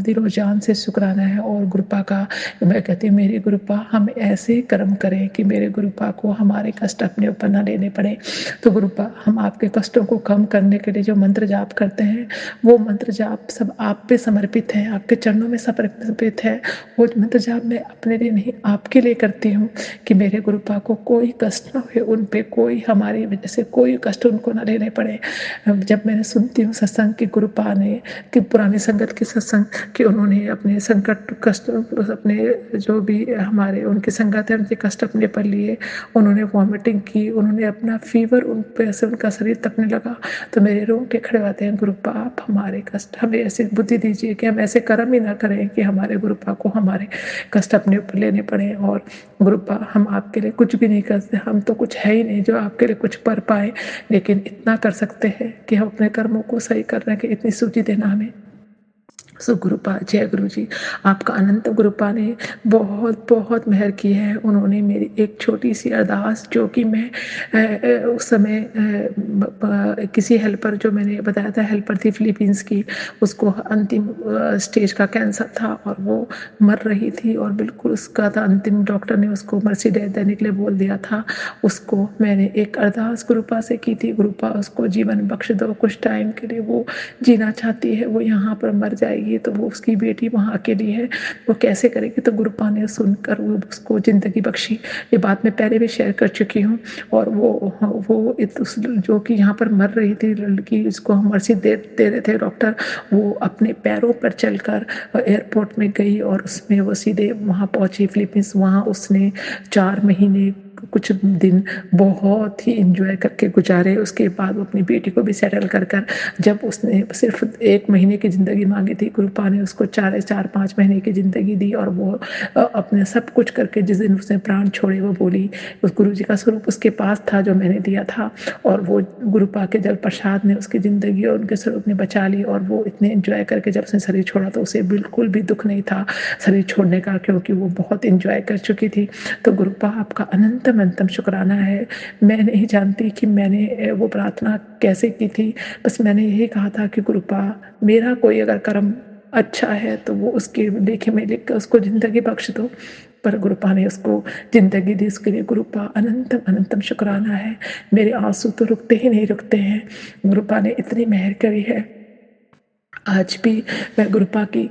दिलो जान से शुक्राना है। और गुरुपा का मैं कहती हूँ, मेरे गुरुपा हम ऐसे कर्म करें कि मेरे गुरुपा को हमारे कष्ट अपने ऊपर ना लेने पड़े। तो गुरुपा, हम आपके कष्टों को कम करने के लिए जो मंत्र जाप करते हैं, वो मंत्र जाप सब आप पे समर्पित है, आपके चरणों में समर्पित है। वो मंत्र जाप मैं अपने लिए नहीं, आप आपके लिए करती हूँ कि मेरे गुरुपा को कोई कष्ट ना हुए, उन पे कोई हमारी वजह से कोई कष्ट उनको ना लेने पड़े। जब मैंने सुनती हूँ सत्संग कि गुरुपा ने कि पुरानी संगत के सत्संग कि उन्होंने अपने संकट कष्ट अपने जो भी हमारे उनकी संगत है उनके कष्ट अपने पर लिए, उन्होंने वॉमिटिंग की, उन्होंने अपना फीवर उन पे से उनका शरीर तपने लगा, तो मेरे रोंगटे खड़े होते हैं। गुरुपा आप हमारे कष्ट हमें ऐसी बुद्धि दीजिए कि हम ऐसे कर्म ही ना करें कि हमारे गुरुपा को हमारे कष्ट अपने ऊपर लेने पड़े। और गुरुपा हम आपके लिए कुछ भी नहीं करते, हम तो कुछ है ही नहीं जो आपके लिए कुछ कर पाए, लेकिन इतना कर सकते हैं कि हम अपने कर्मों को सही करने की इतनी सूझी देना हमें। सो गुरुपा जय गुरु जी, आपका अनंत गुरुपा ने बहुत बहुत मेहर की है। उन्होंने मेरी एक छोटी सी अरदास जो कि मैं उस समय किसी हेल्पर जो मैंने बताया था हेल्पर थी फिलीपींस की, उसको अंतिम स्टेज का कैंसर था और वो मर रही थी और बिल्कुल उसका था अंतिम, डॉक्टर ने उसको मर्सी डेथ देने के लिए बोल दिया था। उसको मैंने एक अरदास गुरुपा से की थी, गुरुपा उसको जीवन बख्श दो, कुछ टाइम के लिए वो जीना चाहती है, वो यहाँ पर मर जाएगी तो वो उसकी बेटी वहाँ अकेली है, वो कैसे करेगी। तो गुरुपा ने सुनकर वो उसको ज़िंदगी बख्शी। ये बात मैं पहले भी शेयर कर चुकी हूँ। और वो जो कि यहाँ पर मर रही थी लड़की, इसको हम मर्सी दे रहे थे डॉक्टर, वो अपने पैरों पर चलकर एयरपोर्ट में गई और उसमें वो सीधे वहाँ पहुँची फिलीपींस। वहाँ उसने 4 महीने कुछ दिन बहुत ही इंजॉय करके गुजारे। उसके बाद वो अपनी बेटी को भी सेटल कर जब उसने सिर्फ 1 महीने की ज़िंदगी मांगी थी, गुरुपा ने उसको 4-5 महीने की ज़िंदगी दी। और वो अपने सब कुछ करके जिस दिन उसने प्राण छोड़े वो बोली उस गुरु जी का स्वरूप उसके पास था जो मैंने दिया था, और वो गुरुपा के जल प्रसाद ने उसकी ज़िंदगी और उनके स्वरूप ने बचा ली। और वो इतने इंजॉय करके जब उसने शरीर छोड़ा तो उसे बिल्कुल भी दुख नहीं था शरीर छोड़ने का, क्योंकि वो बहुत इंजॉय कर चुकी थी। तो गुरुपा आपका अनंतम शुक्राना है। मैं नहीं जानती कि मैंने वो प्रार्थना कैसे की थी, बस मैंने यही कहा था कि गुरुपा मेरा कोई अगर कर्म अच्छा है तो वो उसके लेखे में लिख कर उसको ज़िंदगी बख्श दो। पर गुरुपा ने उसको ज़िंदगी दी, उसके लिए गुरुपा अनंतम शुक्राना है। मेरे आंसू तो रुकते ही नहीं रुकते हैं, गुरुपा ने इतनी मेहर करी है। आज भी मैं गुरुपा की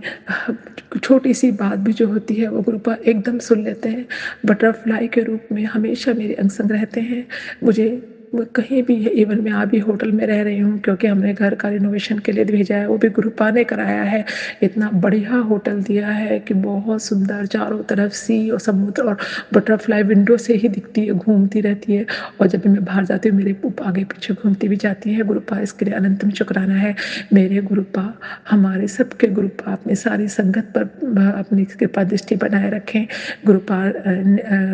छोटी सी बात भी जो होती है वो गुरुपा एकदम सुन लेते हैं, बटरफ्लाई के रूप में हमेशा मेरे अंग संग रहते हैं। मुझे कहीं भी, इवन मैं अभी होटल में रह रही हूँ क्योंकि हमने घर का रिनोवेशन के लिए भेजा है, वो भी गुरुपा ने कराया है। इतना बढ़िया होटल दिया है कि बहुत सुंदर, चारों तरफ सी और समुद्र, और बटरफ्लाई विंडो से ही दिखती है, घूमती रहती है। और जब भी मैं बाहर जाती हूँ मेरे आगे पीछे घूमती भी जाती है। गुरुपा इसके लिए अनंतम शुक्राना है। मेरे गुरुपा, हमारे सबके गुरुपा अपनी सारी संगत पर अपनी कृपा दृष्टि बनाए रखें। गुरुपा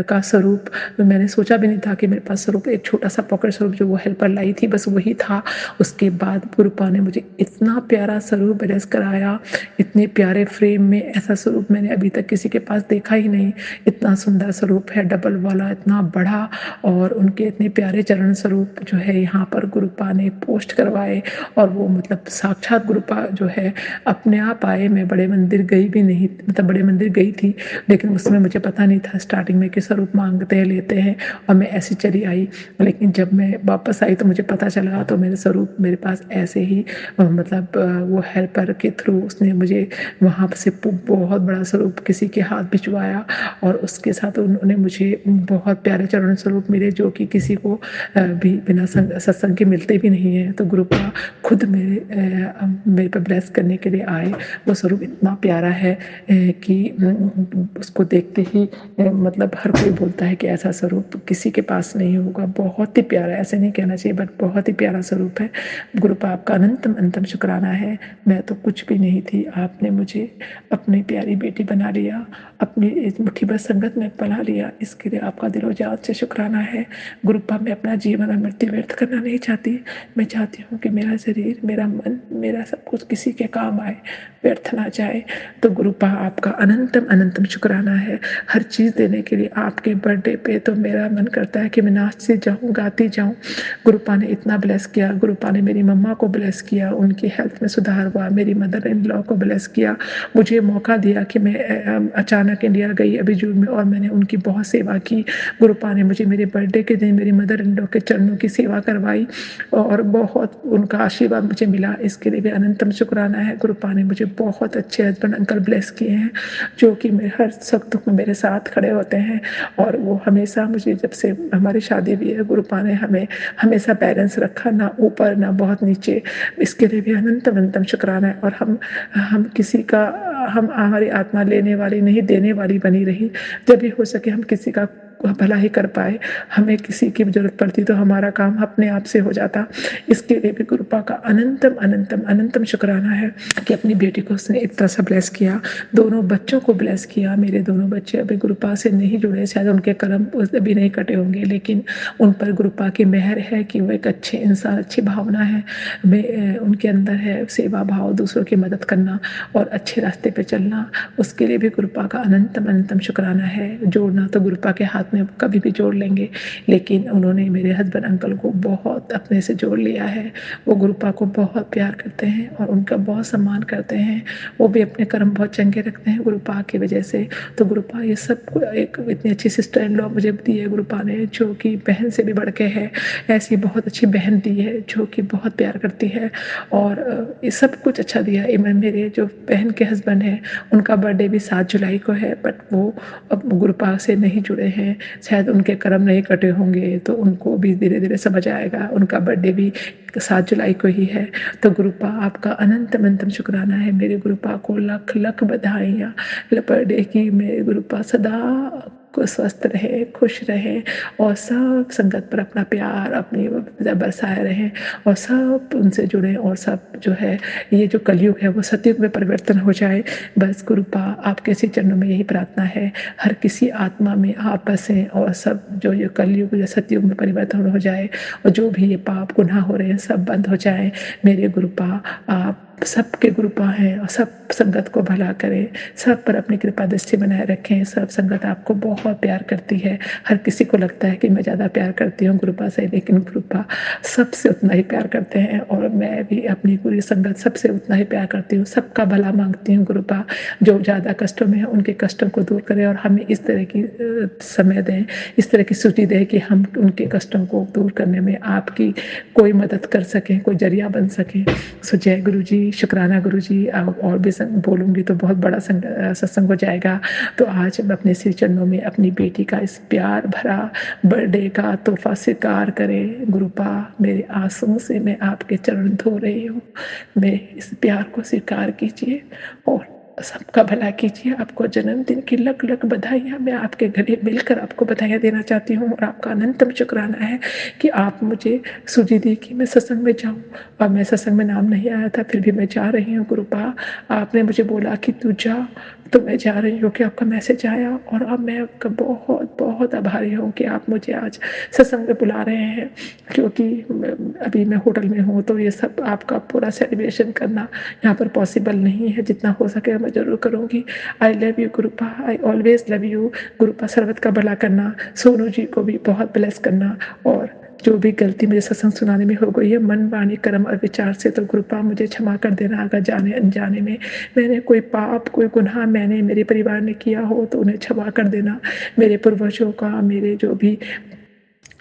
का स्वरूप मैंने सोचा भी नहीं था कि मेरे पास स्वरूप, एक छोटा सा पॉकेट स्वरूप जो वो हेल्पर लाई थी बस वही था। उसके बाद गुरुपा ने मुझे इतना प्यारा स्वरूप ब्लेस कराया, इतने प्यारे फ्रेम में ऐसा स्वरूप मैंने अभी तक किसी के पास देखा ही नहीं। इतना सुंदर स्वरूप है, डबल वाला, इतना बड़ा, और उनके इतने प्यारे चरण स्वरूप जो है यहाँ पर गुरुपा ने पोस्ट करवाए। और वो मतलब साक्षात गुरुपा जो है अपने आप आए। मैं बड़े मंदिर गई भी नहीं, मतलब बड़े मंदिर गई थी लेकिन उसमें मुझे पता नहीं था स्टार्टिंग में कि स्वरूप मांगते हैं, लेते हैं, और मैं ऐसी चली आई। लेकिन जब मैं वापस आई तो मुझे पता चला, तो मेरे स्वरूप मेरे पास ऐसे ही मतलब वो हेल्पर के थ्रू उसने मुझे वहाँ से बहुत बड़ा स्वरूप किसी के हाथ भिजवाया। और उसके साथ उन्होंने मुझे बहुत प्यारे चरण स्वरूप मिले जो कि किसी को भी बिना सत्संग के मिलते भी नहीं है। तो गुरुपा खुद मेरे पर ब्लेस करने के लिए आए। वो स्वरूप इतना प्यारा है कि उसको देखते ही मतलब हर कोई बोलता है कि ऐसा स्वरूप किसी के पास नहीं होगा। बहुत ही प्यारा, ऐसे नहीं कहना चाहिए बट बहुत ही प्यारा स्वरूप है। गुरुपा आपका अनंतम शुक्राना है। मैं तो कुछ भी नहीं थी, आपने मुझे अपनी प्यारी बेटी बना लिया, अपनी इस मुट्ठी भर संगत में पला लिया, इसके लिए आपका दिलो जान से शुक्राना है। गुरुपा मैं अपना जीवन और मृत्यु व्यर्थ करना नहीं चाहती। मैं चाहती हूँ कि मेरा शरीर, मेरा मन, मेरा सब कुछ किसी के काम आए, व्यर्थ ना जाए। तो गुरुपा आपका अनंतम शुक्राना है हर चीज़ देने के लिए। आपके बर्थडे पे तो मेरा मन करता है कि मैं नाचती जाऊँ, गाती जाऊँ। गुरुपा ने इतना ब्लेस किया, गुरुपा ने मेरी मम्मा को ब्लेस किया, उनकी हेल्थ में सुधार हुआ, मेरी मदर इन लॉ को ब्लेस किया। मुझे मौका दिया कि मैं अचानक इंडिया गई अभी जून में और मैंने उनकी बहुत सेवा की। गुरुपा ने मुझे मेरे बर्थडे के दिन मेरी मदर इन लॉ के चरणों की सेवा करवाई और बहुत उनका आशीर्वाद मुझे मिला। इसके लिए भी अनंतम शुक्राना है। गुरुपा ने मुझे बहुत अच्छे हस्बैंड अंकल ब्लेस किए हैं जो कि मेरे हर सुख दुख में मेरे साथ खड़े होते हैं और वो हमेशा मुझे, जब से हमारी शादी हुई है, गुरुपा ने हमें हमेशा बैलेंस रखा, ना ऊपर ना बहुत नीचे। इसके लिए भी अनंतम अनंतम शुक्राना है। और हम किसी का, हम हमारी आत्मा लेने वाली नहीं देने वाली बनी रही। जब भी हो सके हम किसी का भला ही कर पाए। हमें किसी की जरूरत पड़ती तो हमारा काम अपने आप से हो जाता। इसके लिए भी गुरुपा का अनंतम अनंतम अनंतम शुक्राना है कि अपनी बेटी को उसने इतना सा ब्लेस किया, दोनों बच्चों को ब्लेस किया। मेरे दोनों बच्चे अभी गुरुपा से नहीं जुड़े, शायद उनके कर्म अभी नहीं कटे होंगे, लेकिन उन पर गुरुपा की मेहर है कि वो एक अच्छे इंसान, अच्छी भावना है उनके अंदर है, सेवा भाव, दूसरों की मदद करना और अच्छे रास्ते पे चलना। उसके लिए भी गुरुपा का अनंतम अनंतम शुक्राना है। जोड़ना तो गुरुपा के हाथ में कभी भी जोड़ लेंगे, लेकिन उन्होंने मेरे हस्बैंड अंकल को बहुत अपने से जोड़ लिया है। वो गुरुपा को बहुत प्यार करते हैं और उनका बहुत सम्मान करते हैं। वो भी अपने कर्म बहुत चंगे रखते हैं गुरुपा की वजह से। तो गुरुपा ये सब एक इतनी अच्छी सिस्टर इन लॉ मुझे दी है गुरुपा ने, जो कि बहन से भी बढ़ के है। ऐसी बहुत अच्छी बहन दी है जो कि बहुत प्यार करती है और ये सब कुछ अच्छा दिया। इवन मेरे जो बहन के हस्बैंड हैं उनका बर्थडे भी 7 जुलाई को है, बट वो अब गुरुपा से नहीं जुड़े हैं, शायद उनके कर्म नहीं कटे होंगे, तो उनको भी धीरे धीरे समझ आएगा। उनका बर्थडे भी 7 जुलाई को ही है। तो गुरुपा आपका अनंत अनंतम शुक्राना है। मेरे गुरुपा को लख लख बधाइयाँ बर्थडे की। मेरे गुरुपा सदा को स्वस्थ रहे, खुश रहे और सब संगत पर अपना प्यार अपनी बरसाए रहें और सब उनसे जुड़े और सब जो है ये जो कलयुग है वो सतयुग में परिवर्तन हो जाए। बस गुरुपा आपके इसी चरणों में यही प्रार्थना है, हर किसी आत्मा में आप बसें और सब जो ये कलयुग या सतयुग में परिवर्तन हो जाए और जो भी ये पाप गुनाह हो रहे हैं सब बंद हो जाए। मेरे गुरुपा आप सबके गुरुपा हैं और सब संगत को भला करें, सब पर अपनी कृपा दृष्टि बनाए रखें। सब संगत आपको बहुत प्यार करती है। हर किसी को लगता है कि मैं ज़्यादा प्यार करती हूँ गुरुपा से, लेकिन गुरुपा सबसे उतना ही प्यार करते हैं और मैं भी अपनी पूरी संगत सबसे उतना ही प्यार करती हूँ। सबका भला मांगती हूँ। गुरुपा जो ज़्यादा कष्टों में है उनके कष्टों को दूर करें और हमें इस तरह की समय दें, इस तरह की सूची दें कि हम उनके कष्टों को दूर करने में आपकी कोई मदद कर सकें, कोई जरिया बन सकें। सो जय गुरु जी, शुक्राना गुरु जी। और भी बोलूँगी तो बहुत बड़ा सत्संग हो जाएगा। तो आज मैं अपने श्री चरणों में अपनी बेटी का इस प्यार भरा बर्थडे का तोहफा स्वीकार करें। गुरुपा मेरे आंसुओं से मैं आपके चरण धो रही हूँ, मैं इस प्यार को स्वीकार कीजिए और सबका भला कीजिए। आपको जन्मदिन की लख लख बधाइयाँ। मैं आपके गले मिलकर आपको बधाइयाँ देना चाहती हूँ और आपका अनंतम शुक्राना है कि आप मुझे सूझी दी कि मैं सत्संग में जाऊँ। और मैं सत्संग में नाम नहीं आया था, फिर भी मैं जा रही हूँ। गुरुपा आपने मुझे बोला कि तू जा, तो मैं जा रही हूँ कि आपका मैसेज आया और अब मैं आपका बहुत बहुत आभारी हूँ कि आप मुझे आज सत्संग में बुला रहे हैं, क्योंकि अभी मैं होटल में हूँ तो ये सब आपका पूरा सेलिब्रेशन करना यहाँ पर पॉसिबल नहीं है। जितना हो सके मैं ज़रूर करूँगी। आई लव यू गुरुपा, आई ऑलवेज लव यू। गुरुपा सर्वत का भला करना, सोनू जी को भी बहुत ब्लेस करना और जो भी गलती मुझे सत्संग सुनाने में हो गई है मन वाणी कर्म और विचार से, तो कृपा मुझे क्षमा कर देना। अगर जाने अनजाने में मैंने कोई पाप कोई गुनाह मैंने मेरे परिवार ने किया हो तो उन्हें क्षमा कर देना। मेरे पूर्वजों का, मेरे जो भी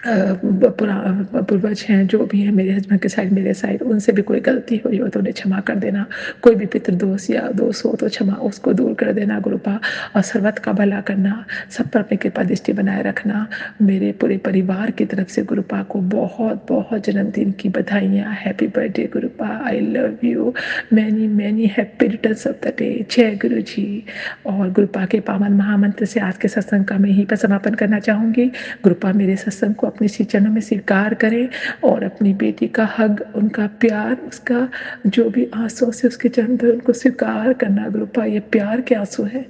पूर्वज हैं, जो भी हैं मेरे हस्बैंड के साइड मेरे साइड, उनसे भी कोई गलती हुई हो तो उन्हें क्षमा कर देना। कोई भी पितृदोष या दोष हो तो क्षमा उसको दूर कर देना गुरुपा। और सर्वत का भला करना, सब पर अपनी कृपा दृष्टि बनाए रखना। मेरे पूरे परिवार की तरफ से गुरुपा को बहुत बहुत जन्मदिन की बधाइयाँ। Happy birthday गुरुपा, I love you, many many happy returns of the day. जय गुरु जी। और गुरुपा के पावन महामंत्र से आज के सत्संग का मैं यहीं पर समापन करना चाहूँगी। गुरुपा मेरे सत्संग को अपने श्री चरणों में स्वीकार करें और अपनी बेटी का हग, उनका प्यार, उसका जो भी आंसू से उसके चरण पर उनको स्वीकार करना। गुरुपा ये प्यार के आंसू है।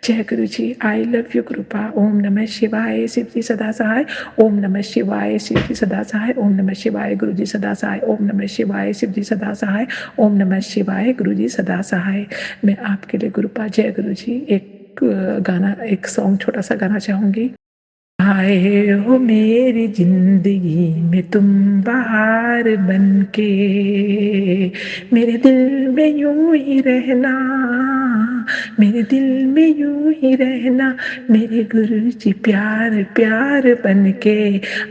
जय गुरु जी। आई लव यू गुरुपा। ओम नमः शिवाय, शिव जी सदा सहाय। ओम नमः शिवाय, शिव जी सदा सहाय। ओम नमः शिवाय, गुरु जी सदा सहाय। ओम नमः शिवाय, शिव जी सदा सहाय। ओम नमः शिवाय, गुरु जी सदा सहाय। मैं आपके लिए गुरुपा, जय गुरु जी, एक गाना, एक सॉन्ग, छोटा सा गाना चाहूँगी। आए हो मेरी जिंदगी में तुम बाहर बनके, मेरे दिल में यूं ही रहना, मेरे दिल में यूं ही रहना, मेरे गुरुजी प्यार प्यार बनके।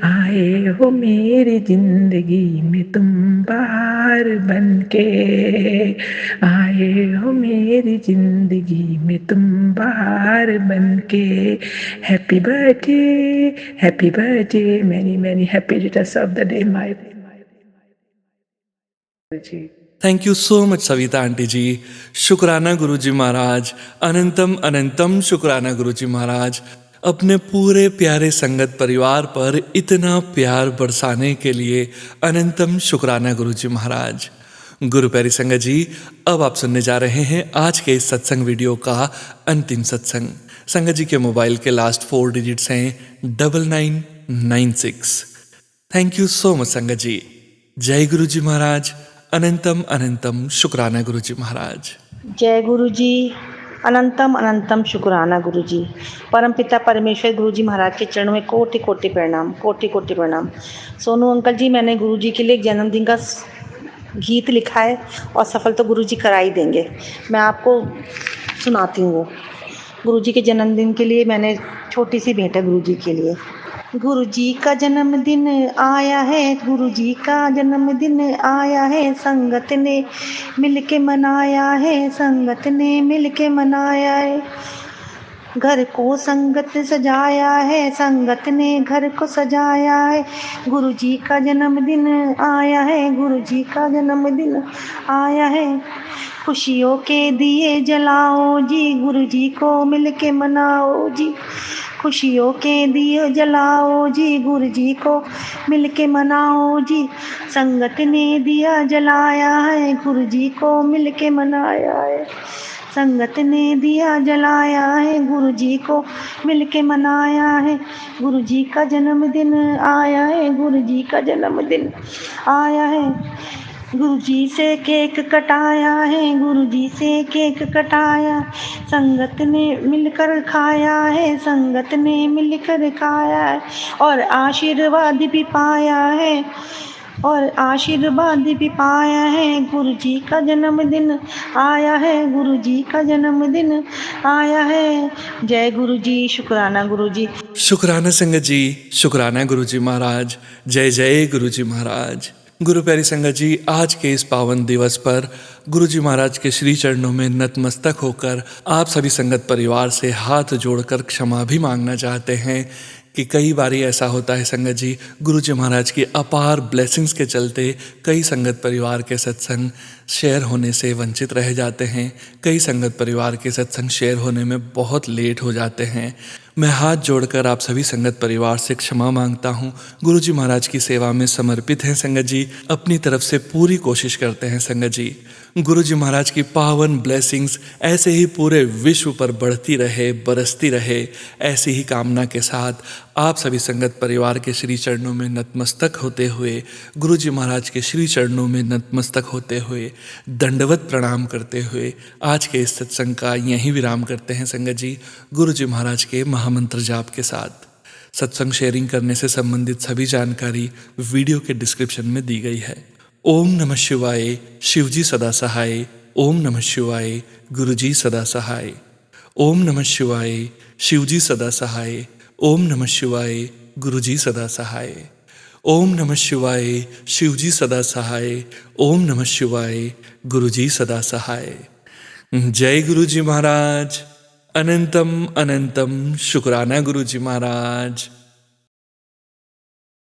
आए हो मेरी जिंदगी में तुम बाहर बनके, आए हो मेरी जिंदगी में तुम बाहर बनके। Happy birthday, many many happy returns of the day my जी। Thank you so much Savita aunty ji. शुक्राना गुरुजी महाराज, अनंतम अनंतम शुक्राना गुरुजी महाराज, अपने पूरे प्यारे संगत परिवार पर इतना प्यार बरसाने के लिए अनंतम शुक्राना गुरुजी महाराज। गुरु प्यारी संगत जी, अब आप सुनने जा रहे हैं आज के इस सत्संग वीडियो का अंतिम सत्संग। संगत जी के मोबाइल के लास्ट 4 डिजिट्स हैं 9996। थैंक यू सो मच संगत जी। जय गुरु जी महाराज, अनंतम अनंतम शुक्राना गुरु जी महाराज। जय गुरु जी, अनंतम अनंतम शुक्राना गुरु जी। परमपिता परमेश्वर गुरु जी महाराज के चरणों में कोटि कोटि प्रणाम, कोटि कोटि प्रणाम। सोनू अंकल जी, मैंने गुरु जी के लिए एक जन्मदिन का गीत लिखा है और सफल तो गुरु जी करा ही देंगे। मैं आपको सुनाती हूँ। वो गुरु जी के जन्मदिन के लिए मैंने छोटी सी भेंट है गुरु जी के लिए। गुरु जी का जन्मदिन आया है, गुरु जी का जन्मदिन आया है, संगत ने मिलके मनाया है, संगत ने मिलके मनाया है। घर को संगत सजाया है, संगत ने घर को सजाया है। गुरु जी का जन्मदिन आया है, गुरु जी का जन्मदिन आया है। खुशियों के दिए जलाओ जी, गुरु जी को मिलके मनाओ जी। खुशियों के दिए जलाओ जी, गुरु जी को मिलके मनाओ जी। संगत ने दिया जलाया है, गुरु जी को मिलके मनाया है। संगत ने दिया जलाया है, गुरु जी को मिलके मनाया है। गुरु जी का जन्मदिन आया है, गुरु जी का जन्मदिन आया है। गुरु जी से केक कटाया है, गुरु जी से केक कटाया। संगत ने मिलकर खाया है, संगत ने मिलकर खाया है। और आशीर्वाद भी पाया है, और आशीर्वाद भी पाया है। गुरु जी का जन्मदिन आया है, गुरु जी का जन्मदिन आया है। जय गुरु जी, शुक्राना गुरु जी। शुक्राना संगत जी, शुक्राना गुरु जी महाराज। जय जय गुरु जी महाराज। गुरु प्यारी संगत जी, आज के इस पावन दिवस पर गुरु जी महाराज के श्री चरणों में नतमस्तक होकर आप सभी संगत परिवार से हाथ जोड़कर क्षमा भी मांगना चाहते हैं कि कई बारी ऐसा होता है संगत जी, गुरु जी महाराज की अपार ब्लेसिंग्स के चलते कई संगत परिवार के सत्संग शेयर होने से वंचित रह जाते हैं। कई संगत परिवार के सत्संग शेयर होने में बहुत लेट हो जाते हैं। मैं हाथ जोड़कर आप सभी संगत परिवार से क्षमा मांगता हूँ। गुरु जी महाराज की सेवा में समर्पित हैं संगत जी, अपनी तरफ से पूरी कोशिश करते हैं संगत जी। गुरु जी महाराज की पावन ब्लेसिंग्स ऐसे ही पूरे विश्व पर बढ़ती रहे, बरसती रहे, ऐसी ही कामना के साथ आप सभी संगत परिवार के श्री चरणों में नतमस्तक होते हुए, गुरु जी महाराज के श्री चरणों में नतमस्तक होते हुए, दंडवत प्रणाम करते हुए आज के इस सत्संग का यहीं विराम करते हैं संगत जी, गुरु जी महाराज के महामंत्र जाप के साथ। सत्संग शेयरिंग करने से संबंधित सभी जानकारी वीडियो के डिस्क्रिप्शन में दी गई है। ओम नमः शिवाय, शिवजी सदा सहाय। ओम नमः शिवाय, गुरुजी सदा सहाय। ओम नमः शिवाय, शिवजी सदा सहाय। ओम नमः शिवाय, गुरुजी सदा सहाय। ओम नमः शिवाय, शिवजी सदा सहाय। ओम नमः शिवाय, गुरुजी सदा सहाय। जय गुरु जी महाराज, अनंतम अनंतम शुक्राना गुरु जी महाराज।